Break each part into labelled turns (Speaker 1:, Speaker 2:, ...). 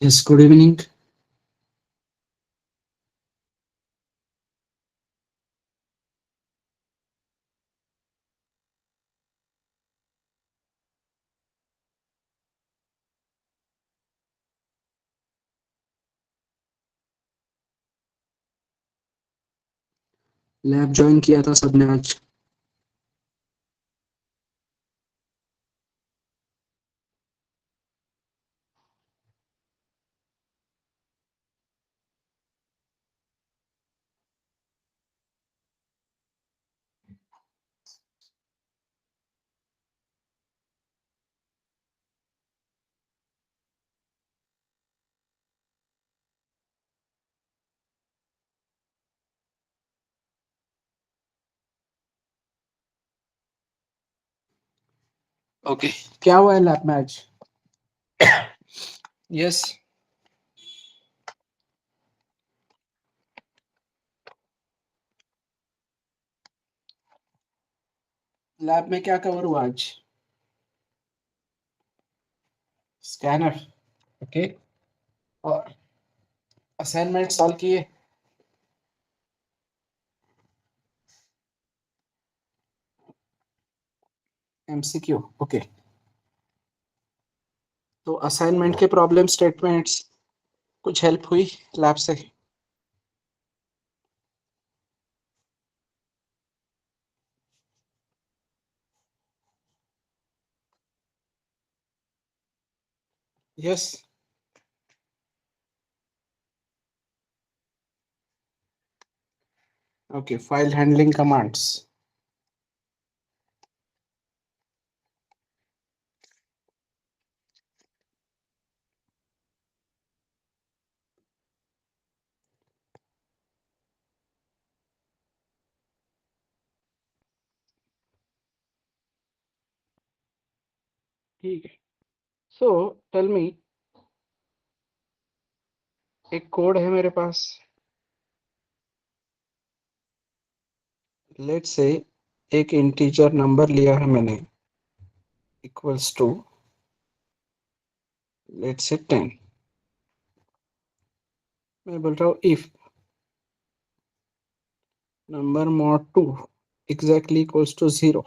Speaker 1: Yes, good evening. Lab join किया था सबने आज। ओके, क्या हुआ है लैब में आज? यस। लैब में क्या कवर हुआ आज? स्कैनर। ओके। और असाइनमेंट सॉल्व किए? एमसीक्यू। ओके। तो असाइनमेंट के प्रॉब्लम स्टेटमेंट्स कुछ हेल्प हुई लैब से? Yes. Okay, file handling commands. ठीक है। सो टेल मी, एक कोड है मेरे पास। लेट्स से एक इंटीजर नंबर लिया है मैंने, इक्वल्स टू लेट्स से 10। मैं बोल रहा हूँ if number mod 2 exactly equals to 0,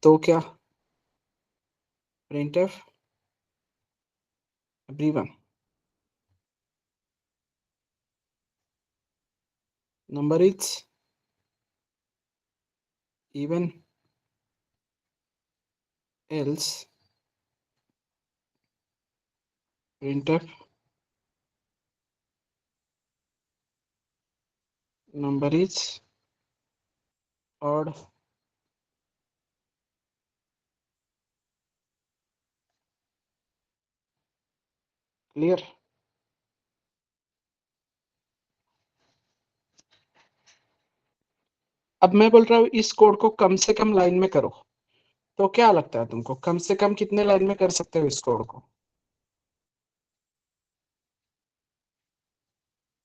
Speaker 1: तो क्या? printf everyone number is even, else printf number is odd। Clear? अब मैं बोल रहा हूँ इस कोड को कम से कम लाइन में करो, तो क्या लगता है तुमको कम से कम कितने लाइन में कर सकते हो इस कोड को?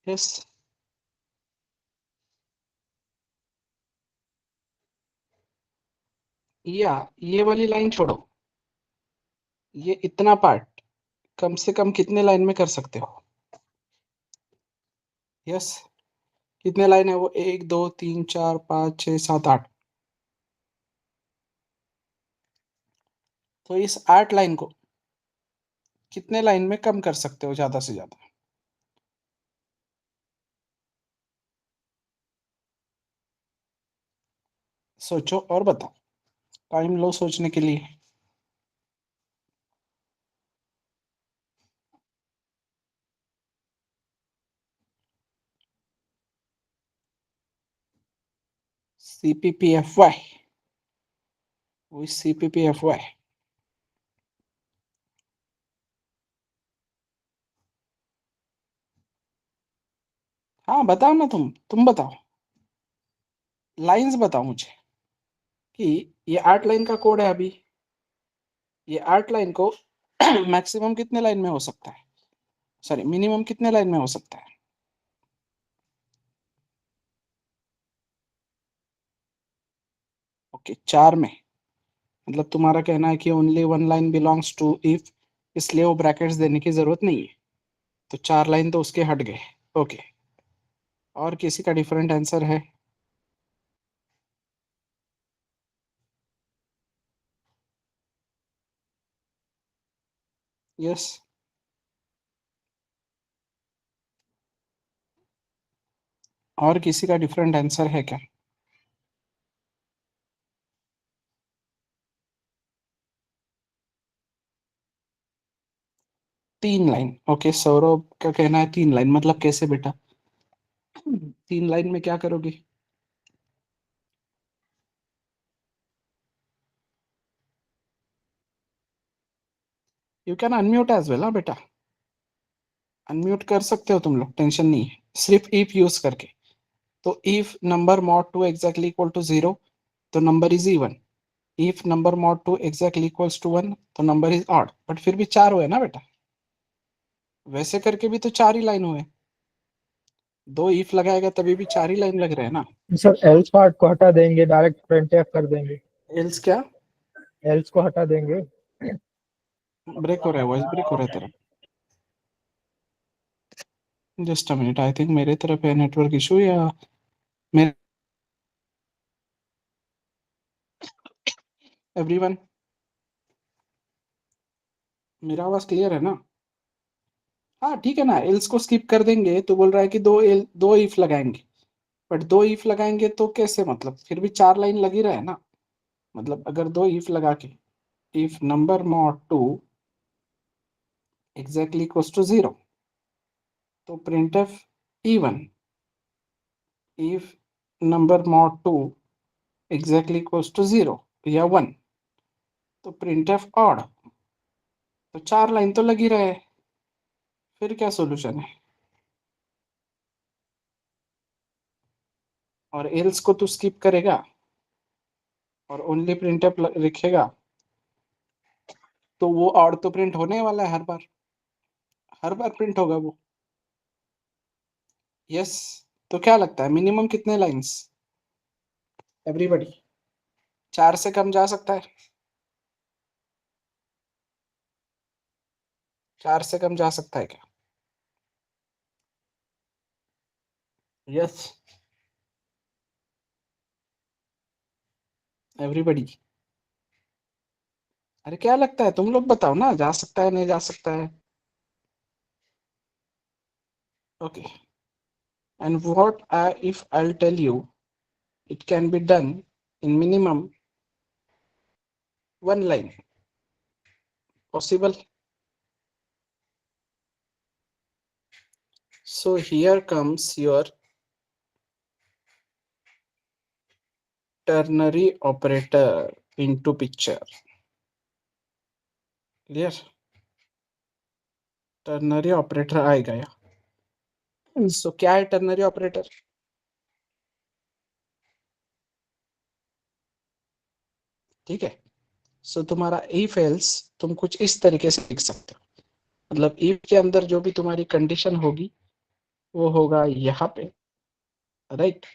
Speaker 1: यस। या ये वाली लाइन छोड़ो, ये इतना पार्ट कम से कम कितने लाइन में कर सकते हो? यस। कितने लाइन है वो? 1 2 3 4 5 6 7 8। तो इस 8 लाइन को कितने लाइन में कम कर सकते हो ज्यादा से ज्यादा? सोचो और बताओ, टाइम लो सोचने के लिए। CPPFY, वो CPPFY। हाँ बताओ ना, तुम बताओ, लाइंस बताओ मुझे कि ये 8 लाइन का कोड है अभी, ये 8 लाइन को मैक्सिमम कितने लाइन में हो सकता है, सॉरी मिनिमम कितने लाइन में हो सकता है? ओके, 4 में। मतलब तुम्हारा कहना है कि only 1 line belongs to if इसलिए वो ब्रैकेट्स देने की जरूरत नहीं है। तो 4 लाइन तो उसके हट गए। ओके, और किसी का डिफरेंट आंसर है? यस, और किसी का डिफरेंट आंसर है क्या? तीन लाइन। ओके, सौरभ का कहना है 3 लाइन, मतलब कैसे बेटा? 3 लाइन में क्या करोगे? You can unmute as well, हाँ बेटा, अनम्यूट कर सकते हो तुम लोग, टेंशन नहीं है, सिर्फ इफ यूज करके। तो if number mod 2 exactly equal to 0, तो number is even. If number mod 2 exactly equals to 1, तो नंबर इज ऑड। बट फिर भी 4 हुए ना बेटा, वैसे करके भी तो 4 ही लाइन हुए। 2 इफ लगाएगा तभी भी 4 ही लाइन लग रहे हैं ना।
Speaker 2: सर एल्स पार्ट को हटा देंगे, डायरेक्ट प्रिंटफ कर देंगे।
Speaker 1: एल्स क्या?
Speaker 2: एल्स को हटा देंगे।
Speaker 1: ब्रेक हो रहा है, वॉइस ब्रेक हो रहा है तेरा। Just a minute, I think मेरे तरफ है नेटवर्क इशू या मेरे। एवरीवन, मेरा आवाज क्लियर है ना? हाँ ठीक है ना, एल्स को स्किप कर देंगे तो बोल रहा है कि 2 इफ लगाएंगे। बट 2 इफ लगाएंगे तो कैसे, मतलब फिर भी 4 लाइन लगी रहे ना। मतलब अगर 2 इफ लगा के, if number mod 2 exactly equals to 0, तो printf even. If number mod 2 exactly equals to 0 या 1, तो प्रिंटफ ऑड। तो 4 लाइन तो लगी रहे, फिर क्या सोल्यूशन है? और एल्स को तू स्किप करेगा और ओनली प्रिंटफ लिखेगा, तो वो ऑड तो प्रिंट होने वाला है, हर बार प्रिंट होगा वो। यस। तो क्या लगता है मिनिमम कितने लाइंस? एवरीबॉडी, 4 से कम जा सकता है? 4 से कम जा सकता है क्या? Yes, everybody. अरे क्या लगता है, तुम लोग बताओ ना, जा सकता है नहीं जा सकता है? Okay, and what if I tell you it can be done in minimum 1 line, possible? So here comes your ternary operator into picture. Clear? Ternary operator आएगा या सो क्या है टर्नरी ऑपरेटर? ठीक है, सो तुम्हारा इफ एल्स तुम कुछ इस तरीके से लिख सकते हो। मतलब इफ के अंदर जो भी तुम्हारी कंडीशन होगी वो होगा यहाँ पे, राइट?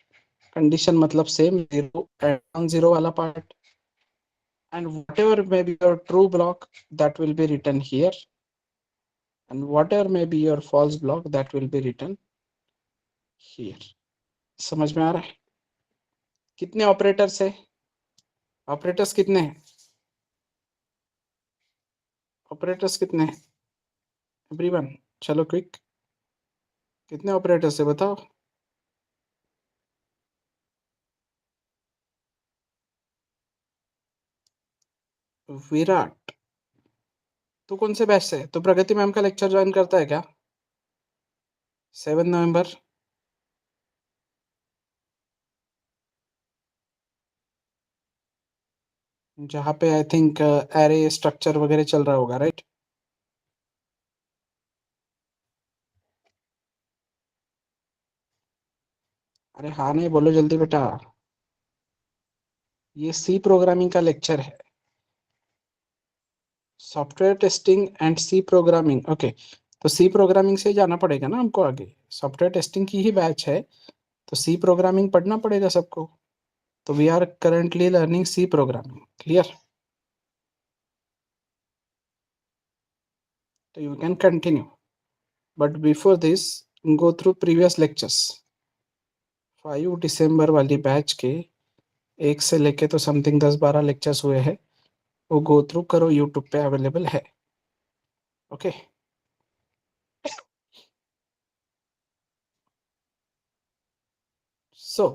Speaker 1: कंडीशन मतलब सेम, 0 नॉन 0 वाला part, and whatever may be your true block that will be written here, and whatever may be your false block that will be written here. समझ में आ रहा है? कितने ऑपरेटर्स है? ऑपरेटर्स कितने हैं? ऑपरेटर्स कितने हैं एवरीवन? चलो क्विक, कितने ऑपरेटर्स है बताओ? विराट, तू कौन से बैच से है? तो प्रगति मैम का लेक्चर ज्वाइन करता है क्या? 7 नवंबर। जहाँ पे आई थिंक एरे स्ट्रक्चर वगैरह चल रहा होगा, राइट? अरे हाँ नहीं बोलो जल्दी बेटा, ये सी प्रोग्रामिंग का लेक्चर है। Software testing and C programming, okay. तो सी प्रोग्रामिंग से जाना पड़ेगा ना हमको आगे, सॉफ्टवेयर टेस्टिंग की ही बैच है, तो सी प्रोग्रामिंग पढ़ना पड़ेगा सबको। तो we are currently learning C programming. Clear? तो you can continue, but before this go through previous lectures. 5 दिसंबर वाली बैच के 1 से लेके तो समथिंग 10-12 लेक्चर्स हुए हैं, वो गो थ्रू करो, यूट्यूब पे अवेलेबल है। ओके, सो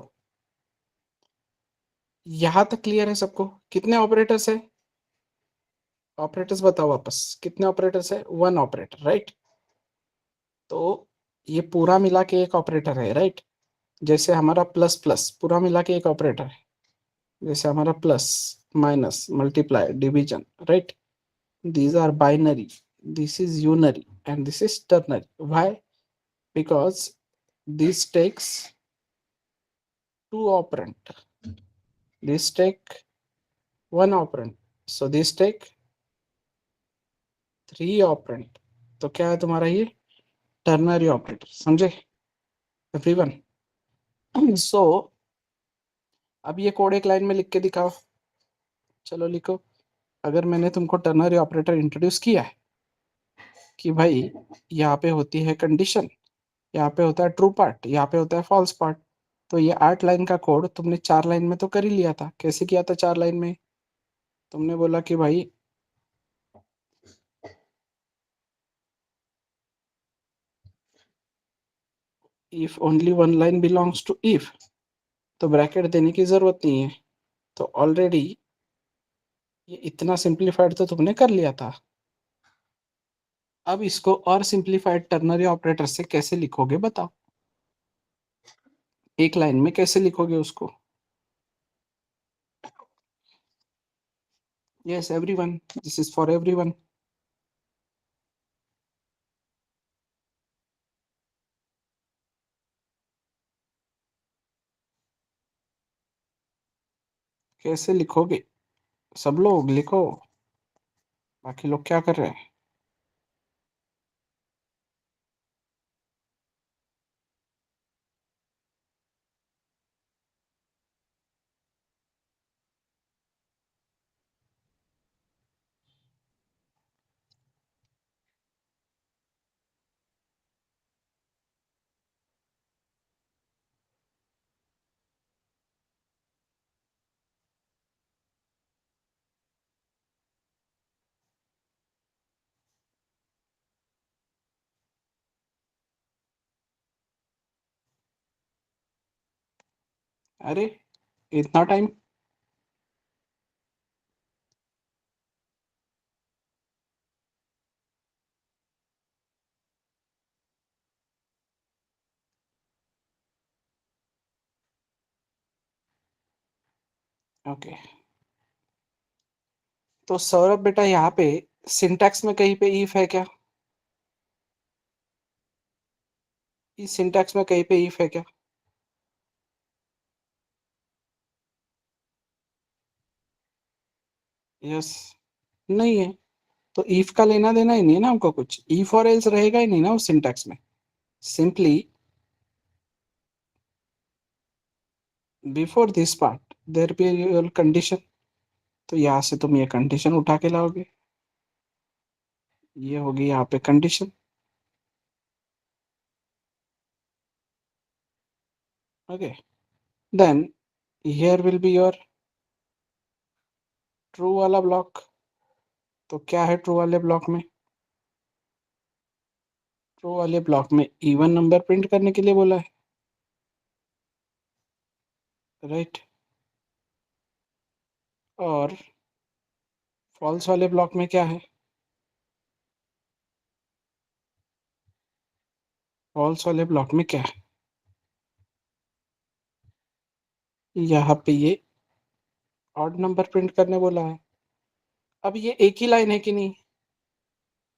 Speaker 1: यहां तक क्लियर है सबको? कितने ऑपरेटर्स है? ऑपरेटर्स बताओ वापस, कितने ऑपरेटर्स है? 1 ऑपरेटर, राइट? तो ये पूरा मिला के एक ऑपरेटर है, राइट? जैसे हमारा प्लस प्लस पूरा मिला के एक ऑपरेटर है, जैसे हमारा plus minus multiply division, right? These are binary, this is unary, and this is ternary. Why? Because this takes 2 operand, this take 1 operand, so this take 3 operand. तो क्या है तुम्हारा ये टर्नरी ऑपरेटर, समझे एवरीवन? सो अब ये कोड एक line में लिख के दिखाओ। चलो लिखो। अगर मैंने तुमको टर्नरी ऑपरेटर इंट्रोड्यूस किया है कि भाई यहाँ पे होती है कंडीशन, यहाँ पे होता है ट्रू पार्ट, यहाँ पे होता है फॉल्स पार्ट, तो ये 8 लाइन का कोड तुमने 4 लाइन में तो कर ही लिया था। कैसे किया था 4 लाइन में? तुमने बोला कि भाई if only 1 line belongs to if, तो ब्रैकेट देने की जरूरत नहीं है। तो ऑलरेडी ये इतना सिंप्लीफाइड तो तुमने कर लिया था। अब इसको और सिंप्लीफाइड टर्नरी ऑपरेटर से कैसे लिखोगे बताओ? एक लाइन में कैसे लिखोगे उसको? Yes everyone, this is for everyone. कैसे लिखोगे? सब लोग लिखो, बाकी लोग क्या कर रहे हैं? अरे इतना टाइम? ओके, तो सौरभ बेटा यहाँ पे सिंटैक्स में कहीं पे इफ है क्या? इस सिंटैक्स में कहीं पे इफ है क्या? यस, नहीं है। तो इफ का लेना देना ही नहीं है ना हमको, कुछ इफ और एल्स रहेगा ही नहीं ना उस सिंटैक्स में। Simply before this part there be your condition, तो यहाँ से तुम ये कंडीशन उठा के लाओगे, ये होगी यहाँ पे condition. Okay, then here will be your true वाला ब्लॉक। तो क्या है ट्रू वाले ब्लॉक में? ट्रू वाले ब्लॉक में इवन नंबर प्रिंट करने के लिए बोला है, राइट? और फॉल्स वाले ब्लॉक में क्या है? फॉल्स वाले ब्लॉक में क्या है? यहाँ पे ये ऑड नंबर प्रिंट करने बोला है। अब ये एक ही लाइन है कि नहीं?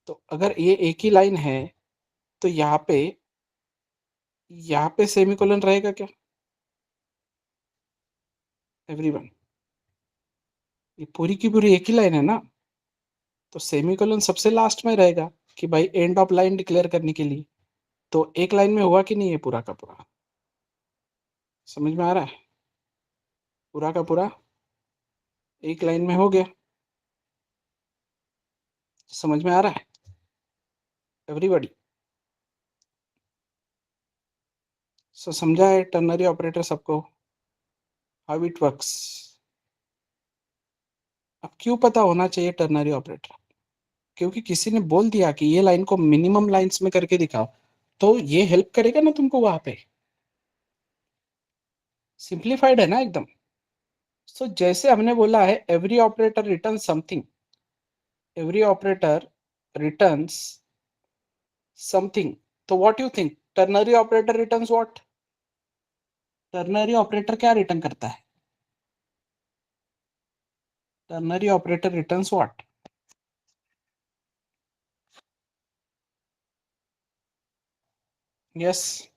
Speaker 1: तो अगर ये एक ही लाइन है तो यहाँ पे सेमीकोलन रहेगा क्या एवरीवन? ये पूरी की पूरी एक ही लाइन है ना, तो सेमीकोलन सबसे लास्ट में रहेगा कि भाई एंड ऑफ लाइन डिक्लेयर करने के लिए। तो एक लाइन में हुआ कि नहीं है पूरा का पूरा? समझ में आ रहा है? पूरा का पूरा एक लाइन में हो गया। समझ में आ रहा है? एवरीबॉडी। सो समझा है टर्नरी ऑपरेटर सबको, हाउ इट वर्क्स। अब क्यों पता होना चाहिए टर्नरी ऑपरेटर? क्योंकि किसी ने बोल दिया कि ये लाइन को मिनिमम लाइंस में करके दिखाओ, तो ये हेल्प करेगा ना तुमको वहां पे। सिंप्लीफाइड है ना एकदम। सो जैसे हमने बोला है every operator return something, every operator returns something. तो what you think ternary operator returns what? Ternary operator क्या रिटर्न करता है? Ternary operator returns what? Yes,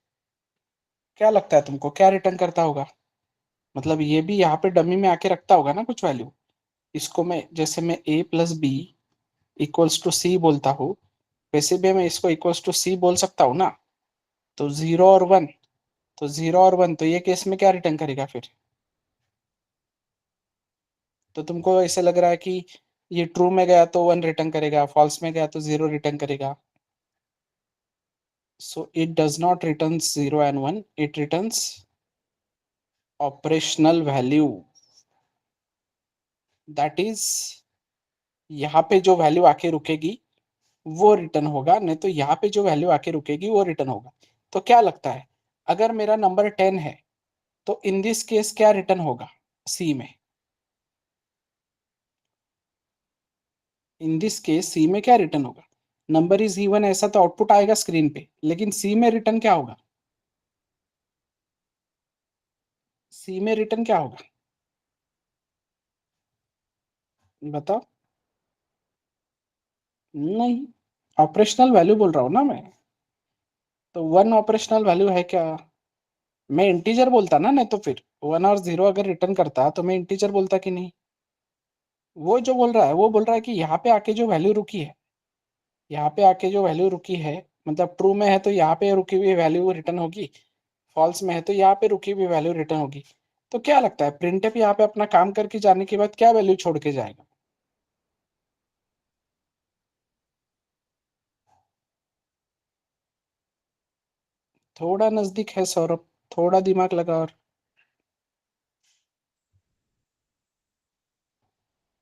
Speaker 1: क्या लगता है तुमको क्या रिटर्न करता होगा? मतलब ये भी यहाँ पे डमी में आके रखता होगा ना कुछ वैल्यू। इसको मैं जैसे मैं a plus B equals to C बोलता हूँ, वैसे भी मैं इसको इक्वल्स टू सी बोल सकता हूँ ना। तो 0 और 1, तो 0 और 1, तो ये केस में क्या रिटर्न करेगा फिर? तो तुमको ऐसे लग रहा है कि ये ट्रू में गया तो 1 रिटर्न करेगा, फॉल्स में गया तो 0 रिटर्न करेगा। So it does not return 0 and 1, it returns operational value. That is यहाँ पे जो वैल्यू आके रुकेगी वो रिटर्न होगा, नहीं तो यहाँ पे जो वैल्यू आके रुकेगी वो रिटर्न होगा। तो क्या लगता है अगर मेरा नंबर 10 है तो इन दिस केस क्या रिटर्न होगा सी में? इन दिस केस सी में क्या रिटर्न होगा? नंबर इज इवन ऐसा तो आउटपुट आएगा स्क्रीन पे, लेकिन सी में रिटर्न क्या होगा? सी में रिटर्न क्या होगा बताओ? नहीं, ऑपरेशनल वैल्यू बोल रहा हूँ ना मैं। तो 1 ऑपरेशनल वैल्यू है क्या? मैं इंटीजर बोलता ना, नहीं तो फिर 1 और 0 अगर रिटर्न करता तो मैं इंटीजर बोलता कि नहीं। वो जो बोल रहा है वो बोल रहा है कि यहाँ पे आके जो वैल्यू रुकी है, यहाँ पे आके जो वैल्यू रुकी है, मतलब ट्रू में है तो यहाँ पे रुकी हुई वैल्यू रिटर्न होगी, फॉल्स में है तो यहाँ पे रुकी हुई वैल्यू रिटर्न होगी। तो क्या लगता है प्रिंटफ यहाँ पे अपना काम करके जाने के बाद क्या वैल्यू छोड़ के जाएगा? थोड़ा नजदीक है सौरभ, थोड़ा दिमाग लगा। और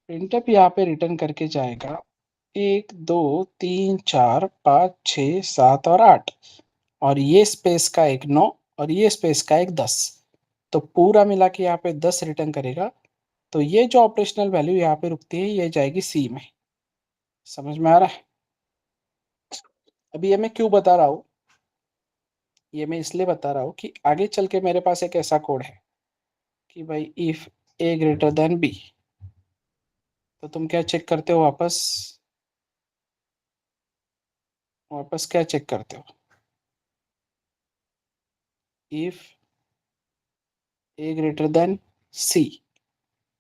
Speaker 1: प्रिंटफ यहाँ पे रिटर्न करके जाएगा 1 2 3 4 5 6 7 और 8, और ये स्पेस का एक 9 और ये स्पेस का एक 10, तो पूरा मिला के यहाँ पे 10 रिटर्न करेगा। तो ये जो ऑपरेशनल वैल्यू यहाँ पे रुकती है ये जाएगी सी में। समझ में आ रहा है? अभी ये मैं क्यों बता रहा हूँ? ये मैं इसलिए बता रहा हूँ कि आगे चल के मेरे पास एक ऐसा कोड है कि भाई if A greater than b, तो तुम क्या चेक करते हो वापस? वापस क्या चेक करते हो? इफ ए ग्रेटर देन सी,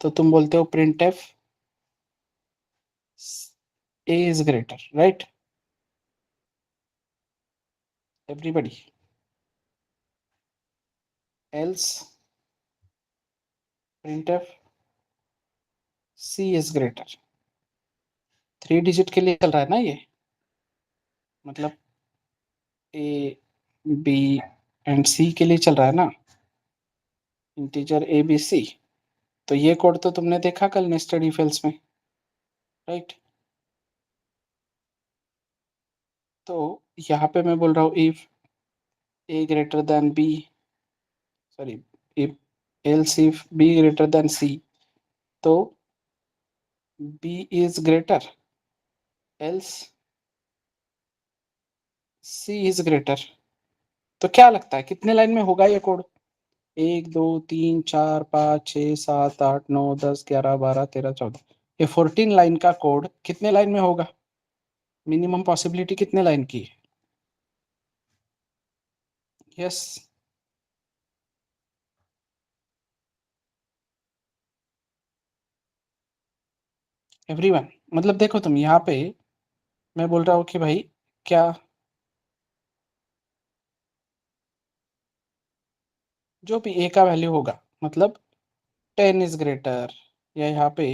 Speaker 1: तो तुम बोलते हो printf a is greater, right? Everybody. Else printf c is greater. 3 digit के लिए चल रहा है ना ये, मतलब ए बी एंड सी के लिए चल रहा है ना, इंटीजर ए बी सी। तो ये कोड तो तुमने देखा कल नेस्टेड इफ एल्स में, राइट? तो यहाँ पे मैं बोल रहा हूँ if A greater than B, sorry, if else if B greater than सी, तो B is greater, else C is greater. तो क्या लगता है कितने लाइन में होगा ये कोड? 1 2 3 4 5 6 7 8 9 10 11 12 13 14, ये 14 लाइन का कोड कितने लाइन में होगा? मिनिमम पॉसिबिलिटी कितने लाइन की है? Yes, everyone. मतलब देखो तुम यहाँ पे मैं बोल रहा हूँ कि भाई क्या जो भी ए का वैल्यू होगा, मतलब 10 इज ग्रेटर, या यहाँ पे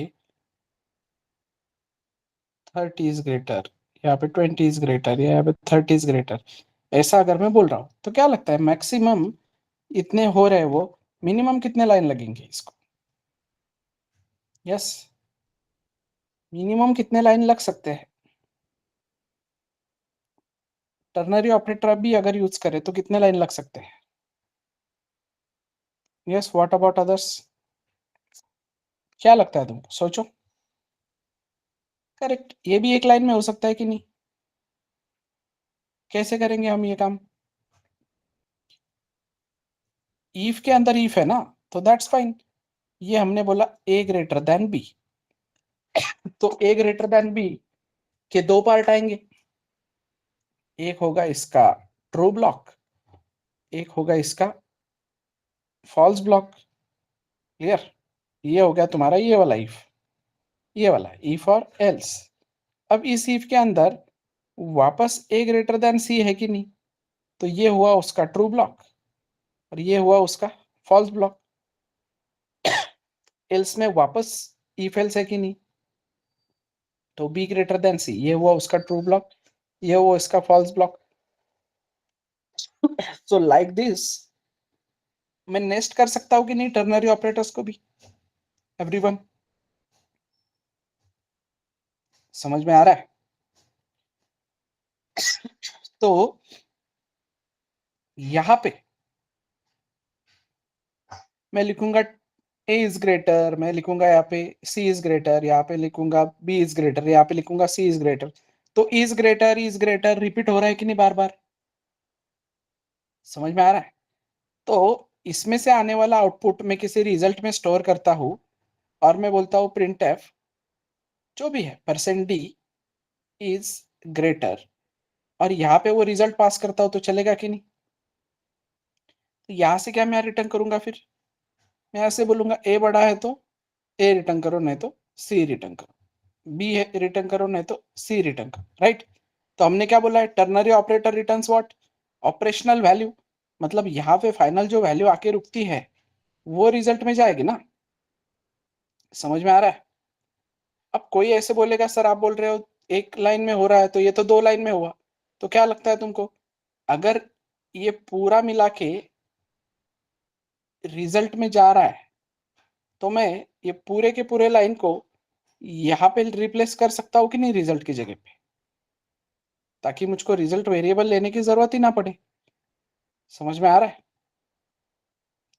Speaker 1: 30 इज ग्रेटर, यहाँ पे 20 इज ग्रेटर, यहाँ पे 30 इज ग्रेटर, ऐसा अगर मैं बोल रहा हूँ तो क्या लगता है मैक्सिमम इतने हो रहे वो, मिनिमम कितने लाइन लगेंगे इसको? यस, मिनिमम कितने लाइन लग सकते हैं? टर्नरी ऑपरेटर भी अगर यूज करें तो कितने लाइन लग सकते हैं? Yes, what about others? क्या लगता है तुमको, सोचो। करेक्ट, ये भी एक लाइन में हो सकता है कि नहीं? कैसे करेंगे हम ये काम? ईफ के अंदर ईफ है ना, तो दैट्स फाइन। ये हमने बोला ए ग्रेटर देन बी, तो ए ग्रेटर देन बी के दो पार्ट आएंगे, एक होगा इसका ट्रू ब्लॉक, एक होगा इसका फॉल्स ब्लॉक। क्लियर? ये हो गया तुम्हारा ये वाला इफ, ये वाला इफ और एल्स। अब इस इफ के अंदर वापस ए ग्रेटर देन सी है कि नहीं, तो ये हुआ उसका ट्रू ब्लॉक और ये हुआ उसका फॉल्स ब्लॉक। एल्स में वापस इफ एल्स है कि नहीं, तो बी ग्रेटर देन सी, ये हुआ उसका ट्रू ब्लॉक, ये हुआ इसका false block. So like this मैं नेस्ट कर सकता हूं कि नहीं टर्नरी ऑपरेटर्स को भी? एवरीवन समझ में आ रहा है? तो यहां पे मैं लिखूंगा ए इज ग्रेटर, मैं लिखूंगा यहाँ पे सी इज ग्रेटर, यहाँ पे लिखूंगा बी इज ग्रेटर, यहाँ पे लिखूंगा सी इज ग्रेटर। तो इज ग्रेटर रिपीट हो रहा है कि नहीं बार बार? समझ में आ रहा है? तो इसमें से आने वाला आउटपुट मैं किसी रिजल्ट में स्टोर करता हूं और मैं बोलता हूं प्रिंट एफ जो भी है परसेंट डी इज ग्रेटर, और यहाँ पे वो रिजल्ट पास करता हूं तो चलेगा कि नहीं? तो यहाँ से क्या मैं रिटर्न करूंगा फिर? मैं ऐसे बोलूंगा ए बड़ा है तो ए रिटर्न करो, नहीं तो सी रिटर्न करो, बी रिटर्न करो, नहीं तो सी रिटर्न करो, राइट? तो हमने क्या बोला है, ternary operator returns what? Operational value. मतलब यहाँ पे फाइनल जो वैल्यू आके रुकती है वो रिजल्ट में जाएगी ना। समझ में आ रहा है? अब कोई ऐसे बोलेगा सर आप बोल रहे हो एक लाइन में हो रहा है, तो ये तो दो लाइन में हुआ, तो क्या लगता है तुमको अगर ये पूरा मिला के रिजल्ट में जा रहा है तो मैं ये पूरे के पूरे लाइन को यहाँ पे रिप्लेस कर सकता हूँ कि नहीं रिजल्ट की जगह पे, ताकि मुझको रिजल्ट वेरिएबल लेने की जरूरत ही ना पड़े। समझ में आ रहा है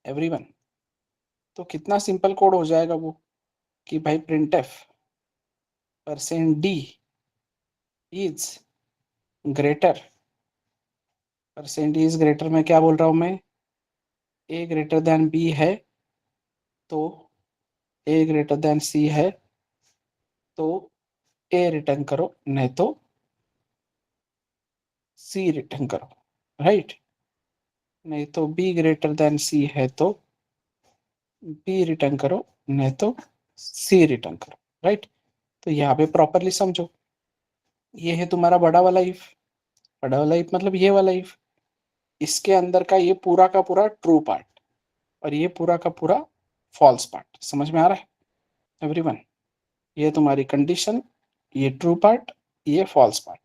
Speaker 1: एवरीवन? तो कितना सिंपल कोड हो जाएगा वो कि भाई printf percent D is greater, percent D is greater में क्या बोल रहा हूं मैं, ए ग्रेटर देन बी है तो ए ग्रेटर देन सी है तो ए रिटर्न करो, नहीं तो सी रिटर्न करो, राइट? नहीं तो बी ग्रेटर देन सी है तो बी रिटर्न करो, नहीं तो सी रिटर्न करो, राइट? तो यहाँ पे प्रॉपरली समझो, ये है तुम्हारा बड़ा वाला इफ, बड़ा वाला इफ मतलब ये वाला इफ, इसके अंदर का ये पूरा का पूरा ट्रू पार्ट और ये पूरा का पूरा फॉल्स पार्ट। समझ में आ रहा है एवरीवन? ये तुम्हारी कंडीशन, ये ट्रू पार्ट, ये फॉल्स पार्ट।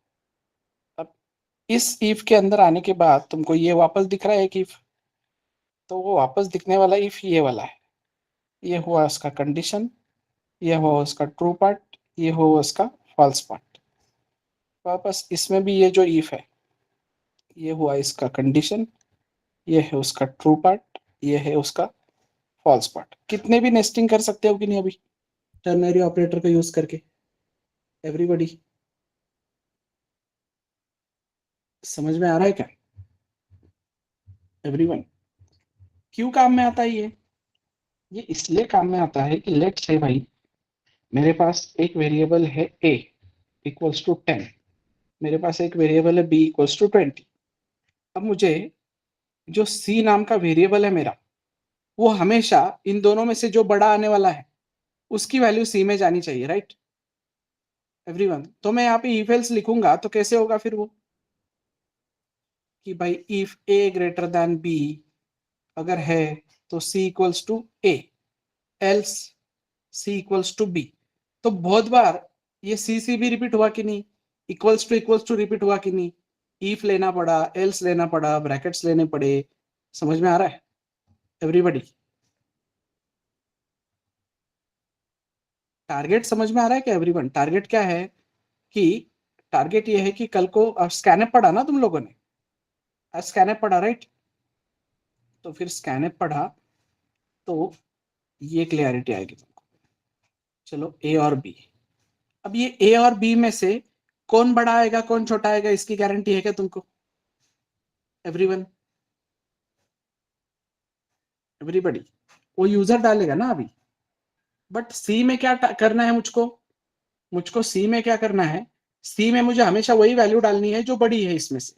Speaker 1: अब इस इफ के अंदर आने के बाद तुमको ये वापस दिख रहा है एक इफ, तो वो वापस दिखने वाला इफ ये वाला है, ये हुआ उसका कंडीशन, ये हुआ उसका ट्रू पार्ट, ये हुआ उसका फॉल्स पार्ट। वापस इसमें भी ये जो इफ है ये हुआ इसका कंडीशन, ये है उसका ट्रू पार्ट, ये है उसका फॉल्स पार्ट। कितने भी नेस्टिंग कर सकते हो कि नहीं अभी टर्नरी ऑपरेटर का यूज करके? एवरीबॉडी समझ में आ रहा है क्या एवरीवन? क्यों काम में आता है ये इसलिए काम में आता है कि लेट्स से भाई मेरे पास एक वेरिएबल है a इक्वल्स टू 10, मेरे पास एक वेरिएबल है b इक्वल्स टू 20। अब मुझे जो c नाम का वेरिएबल है मेरा, वो हमेशा इन दोनों में से जो बड़ा आने वाला है उसकी वैल्यू c में जानी चाहिए, राइट एवरीवन? तो मैं यहाँ पे इफ एल्स लिखूंगा तो कैसे होगा फिर वो कि भाई if a greater than b अगर है तो c equals to a, else c equals to b। तो बहुत बार ये सी सी भी रिपीट हुआ कि नहीं, इक्वल्स टू रिपीट हुआ कि नहीं, इफ लेना पड़ा, एल्स लेना पड़ा, ब्रैकेट्स लेने पड़े, समझ में आ रहा है एवरीबॉडी? टारगेट समझ में आ रहा है क्या एवरीवन? टारगेट क्या है कि टारगेट ये है कि कल को स्कैनअप पढ़ा ना तुम लोगों ने, स्कैनअप पढ़ा राइट? तो फिर स्कैनअप पढ़ा तो ये क्लियरिटी आएगी तुमको। चलो ए और बी, अब ये ए और बी में से कौन बड़ा आएगा कौन छोटा आएगा इसकी गारंटी है क्या तुमको एवरीवन? एवरीबॉडी? वो यूजर डालेगा ना अभी, बट सी में क्या करना है मुझको? मुझको सी में क्या करना है? सी में मुझे हमेशा वही वैल्यू डालनी है जो बड़ी है इसमें से,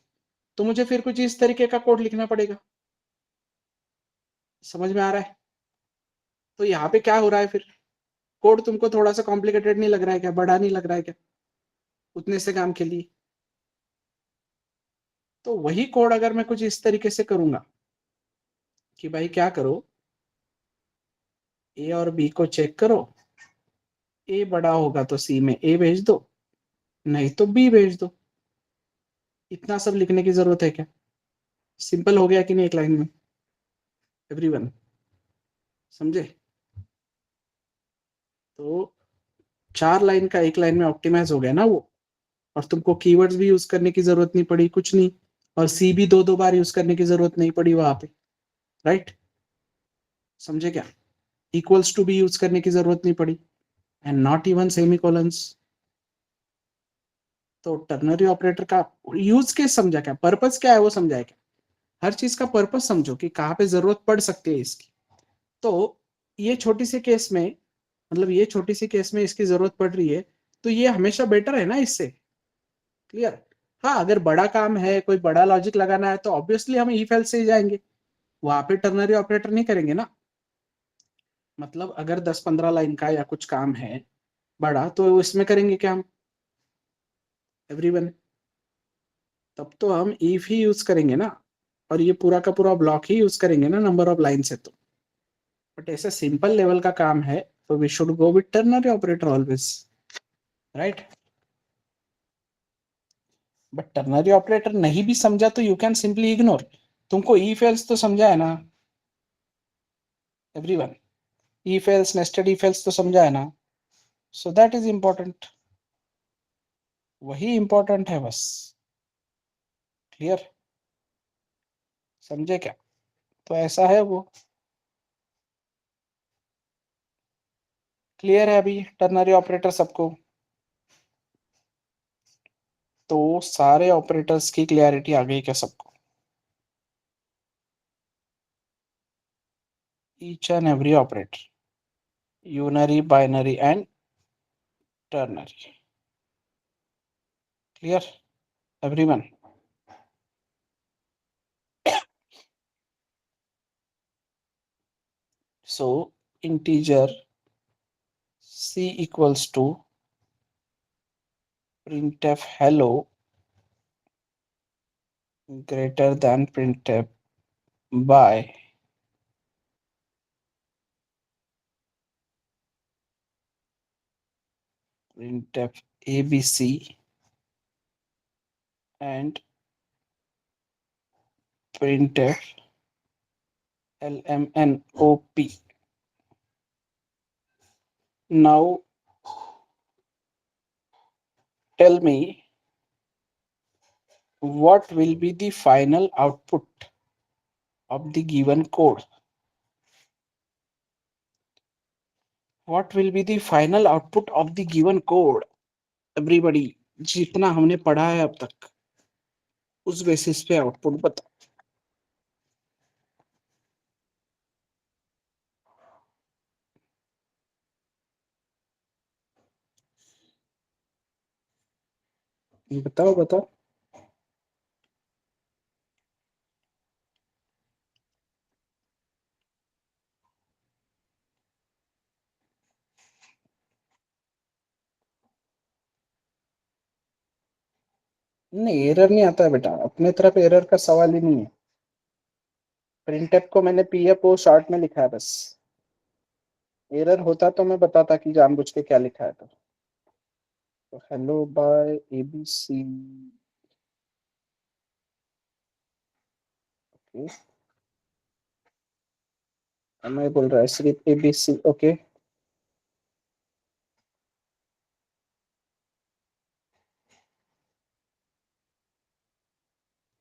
Speaker 1: तो मुझे फिर कुछ इस तरीके का कोड लिखना पड़ेगा। समझ में आ रहा है? तो यहाँ पे क्या हो रहा है फिर? कोड तुमको थोड़ा सा कॉम्प्लिकेटेड नहीं लग रहा है क्या? बड़ा नहीं लग रहा है क्या उतने से काम के लिए? तो वही कोड अगर मैं कुछ इस तरीके से करूंगा कि भाई क्या करो, ए और बी को चेक करो, ए बड़ा होगा तो सी में ए भेज दो, नहीं तो बी भेज दो। इतना सब लिखने की जरूरत है क्या? सिंपल हो गया कि नहीं एक लाइन में एवरीवन? समझे? तो 4 लाइन का एक लाइन में ऑप्टिमाइज हो गया ना वो, और तुमको कीवर्ड्स भी यूज करने की जरूरत नहीं पड़ी कुछ नहीं, और सी भी दो दो बार यूज करने की जरूरत नहीं पड़ी वहां पे, राइट? समझे क्या? इक्वल्स टू भी यूज करने की जरूरत नहीं पड़ी, and not even semi colons. तो टर्नरी ऑपरेटर का यूज केस समझा क्या, पर्पस क्या है वो समझा है क्या? हर चीज का पर्पस समझो कि कहाँ पे जरूरत पड़ सकती है इसकी। तो ये छोटी सी केस में, मतलब ये छोटी सी केस में इसकी जरूरत पड़ रही है, तो ये हमेशा बेटर है ना इससे। क्लियर? हाँ, अगर बड़ा काम है, कोई बड़ा लॉजिक लगाना है, तो ऑब्वियसली हम इफ एल्स से ही जाएंगे, वहां पे टर्नरी ऑपरेटर नहीं करेंगे ना। मतलब अगर 10-15 लाइन का या कुछ काम है बड़ा, तो इसमें करेंगे क्या हम एवरीवन? तब तो हम इफ ही यूज करेंगे ना, और ये पूरा का पूरा ब्लॉक ही यूज करेंगे ना नंबर ऑफ लाइन से। तो बट ऐसे सिंपल लेवल का काम है तो we should go with ternary operator always, right? But ternary operator नहीं भी समझा तो यू कैन सिंपली इग्नोर। तुमको इफ एल्स तो समझा है ना everyone? If else, nested if else तो समझा है ना? सो दैट इज इंपॉर्टेंट, वही इंपॉर्टेंट है बस। क्लियर? समझे क्या? तो ऐसा है वो। क्लियर है अभी टर्नरी ऑपरेटर सबको? तो सारे ऑपरेटर्स की क्लियरिटी आ गई क्या सबको? Each and every operator, unary, binary and ternary. Clear everyone? So integer c equals to printf hello greater than printf by printf abc and printf lmnop. Now tell me what will be the final output of the given code. What will be the final output of the given code? Everybody, जितना हमने पढ़ा है अब तक उस basis पे output बता। बताओ बताओ। नहीं, एरर नहीं आता है बेटा, अपने तरफ एरर का सवाल ही नहीं है। प्रिंटफ को मैंने पीएफ ओ शॉर्ट में लिखा है बस। एरर होता तो मैं बताता कि जानबूझ के क्या लिखा है। तो हेलो बाय एबीसी। मैं बोल रहा है सिर्फ एबीसी। ओके,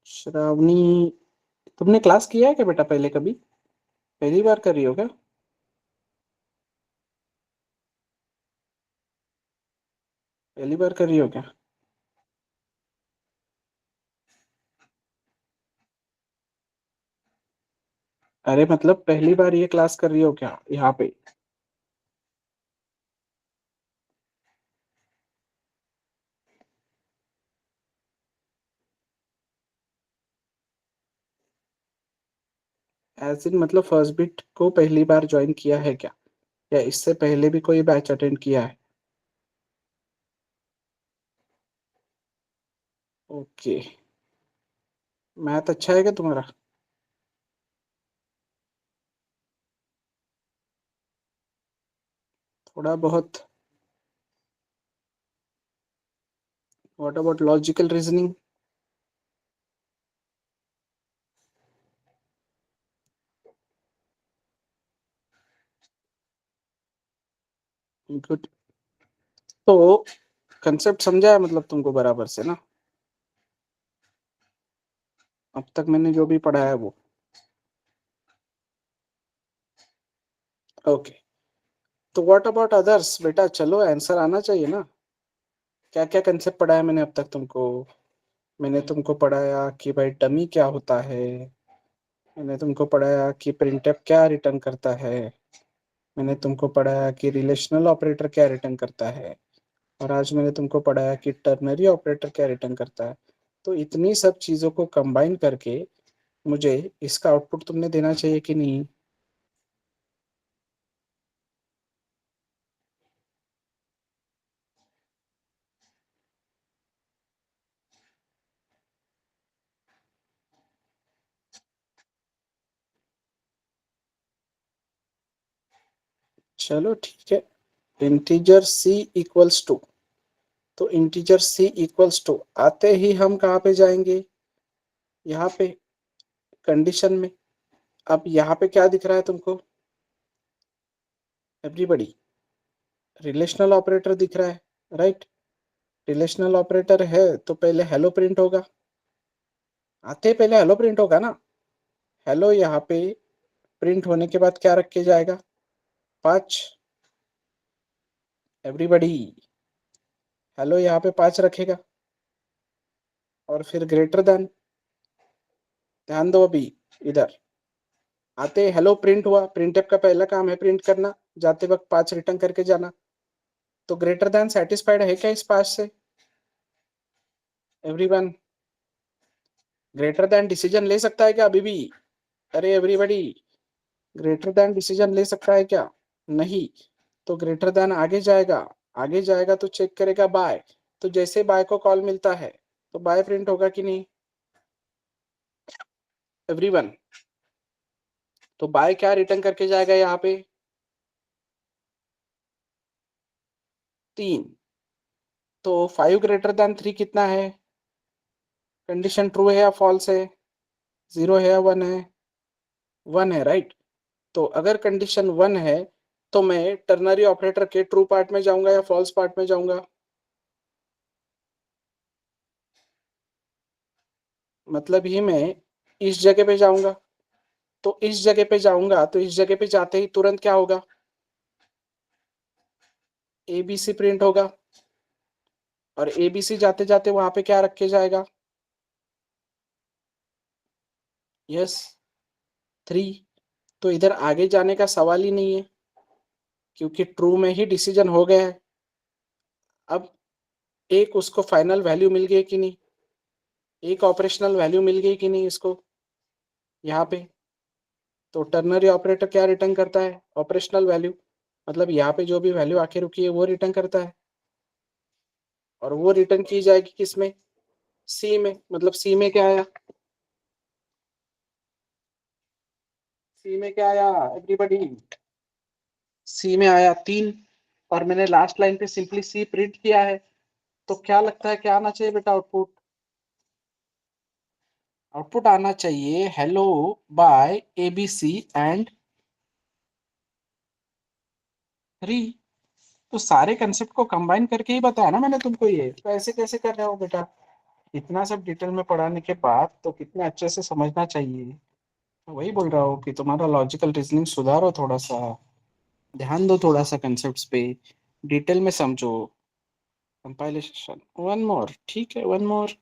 Speaker 1: श्रावणी, तुमने क्लास किया है क्या बेटा पहले कभी? पहली बार कर रही हो क्या? पहली बार कर रही हो क्या? अरे मतलब पहली बार ये क्लास कर रही हो क्या यहाँ पे? एज इन मतलब फर्स्ट बीट को पहली बार ज्वाइन किया है क्या, या इससे पहले भी कोई बैच अटेंड किया है? ओके। मैथ अच्छा है क्या तुम्हारा? थोड़ा बहुत? What about logical reasoning? Good. तो कंसेप्ट समझा है मतलब तुमको बराबर से ना? अब तक मैंने जो भी पढ़ा है वो। ओके। तो व्हाट अबाउट अदर्स बेटा, चलो आंसर आना चाहिए ना। क्या क्या कंसेप्ट पढ़ा है मैंने अब तक तुमको? मैंने तुमको पढ़ाया कि भाई डमी क्या होता है। मैंने तुमको पढ़ाया कि प्रिंटफ क्या रिटर्न करता है। मैंने तुमको पढ़ाया कि रिलेशनल ऑपरेटर क्या रिटर्न करता है। और आज मैंने तुमको पढ़ाया कि टर्नरी ऑपरेटर क्या रिटर्न करता है। तो इतनी सब चीज़ों को कंबाइन करके मुझे इसका आउटपुट तुमने देना चाहिए कि नहीं? चलो ठीक है। इंटीजर c इक्वल्स टू, तो इंटीजर c इक्वल्स टू आते ही हम कहाँ पे जाएंगे? यहाँ पे कंडीशन में। अब यहाँ पे क्या दिख रहा है तुमको एवरीबॉडी? रिलेशनल ऑपरेटर दिख रहा है, राइट? रिलेशनल ऑपरेटर है तो पहले हेलो प्रिंट होगा। आते ही पहले हेलो प्रिंट होगा ना। हेलो यहाँ पे प्रिंट होने के बाद क्या रख के जाएगा? 5। एवरीबॉडी, हेलो यहाँ पे 5 रखेगा। और फिर ग्रेटर देन, ध्यान दो अभी इधर। आते हेलो प्रिंट हुआ, प्रिंटफ का पहला काम है प्रिंट करना, जाते वक्त 5 रिटर्न करके जाना। तो ग्रेटर देन सेटिस्फाइड है क्या इस 5 से? एवरीवन, ग्रेटर देन डिसीजन ले सकता है क्या अभी भी? अरे एवरीबॉडी, ग्रेटर देन डिसीजन ले सकता है क्या? नहीं। तो ग्रेटर देन आगे जाएगा, आगे जाएगा तो चेक करेगा बाय। तो जैसे बाय को कॉल मिलता है तो बाय प्रिंट होगा कि नहीं एवरीवन? तो बाय क्या रिटर्न करके जाएगा यहाँ पे? 3। तो 5 ग्रेटर देन 3 कितना है? कंडीशन ट्रू है या फॉल्स है? 0 है या 1 है? 1 है, राइट? तो अगर कंडीशन 1 है तो मैं टर्नरी ऑपरेटर के ट्रू पार्ट में जाऊंगा या फॉल्स पार्ट में जाऊंगा? मतलब ही मैं इस जगह पे जाऊंगा। तो इस जगह पे जाऊंगा तो इस जगह पे जाते ही तुरंत क्या होगा? एबीसी प्रिंट होगा। और एबीसी जाते जाते वहां पे क्या रख के जाएगा? यस, 3। तो इधर आगे जाने का सवाल ही नहीं है, क्योंकि ट्रू में ही डिसीजन हो गया है। अब एक उसको फाइनल वैल्यू मिल गई कि नहीं? एक ऑपरेशनल वैल्यू मिल गई कि नहीं इसको यहाँ पे? तो टर्नरी ऑपरेटर क्या रिटर्न करता है? Operational value. मतलब यहाँ पे जो भी वैल्यू आके रुकी है वो रिटर्न करता है। और वो रिटर्न की जाएगी किसमें? सी में। मतलब सी में क्या आया? सी में क्या आया एवरीबॉडी? सी में आया 3। और मैंने लास्ट लाइन पे सिंपली सी प्रिंट किया है। तो क्या लगता है क्या आना चाहिए बेटा आउटपुट? आउटपुट आना चाहिए हेलो बाय एबीसी एंड 3। तो सारे कंसेप्ट को कंबाइन करके ही बताया ना मैंने तुमको, ये तो ऐसे कैसे कर रहे हो बेटा? इतना सब डिटेल में पढ़ाने के बाद तो कितने अच्छे से समझना चाहिए। मैं वही बोल रहा हूँ कि तुम्हारा लॉजिकल रीजनिंग सुधारो थोड़ा सा, ध्यान दो थोड़ा सा कंसेप्ट्स पे, डिटेल में समझो। कंपाइलेशन वन मोर, ठीक है वन मोर।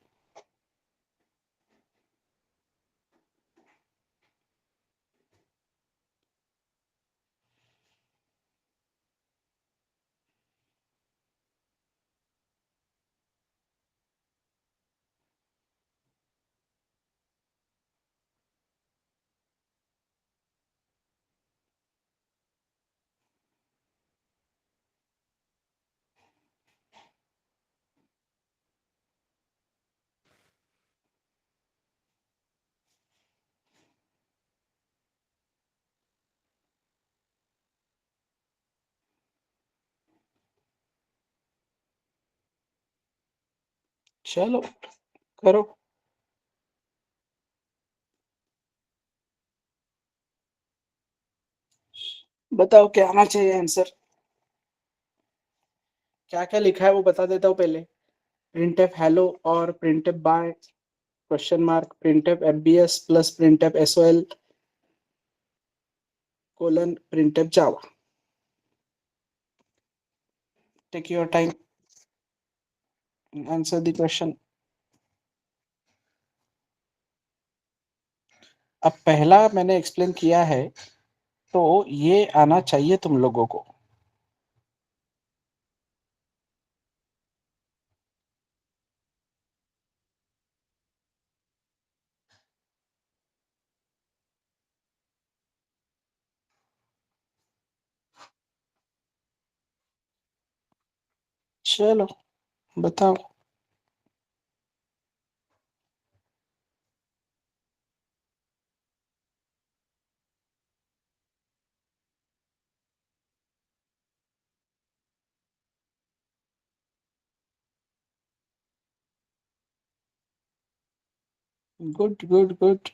Speaker 1: चलो करो। बताओ क्या आना चाहिए आंसर? क्या क्या लिखा है वो बता देता हूँ पहले। प्रिंटफ हेलो और printf bye question mark, printf FBS plus printf SOL colon printf Java. Take your time, answer the question. अब पहला मैंने एक्सप्लेन किया है, तो ये आना चाहिए तुम लोगों को। चलो बताओ। Good good good.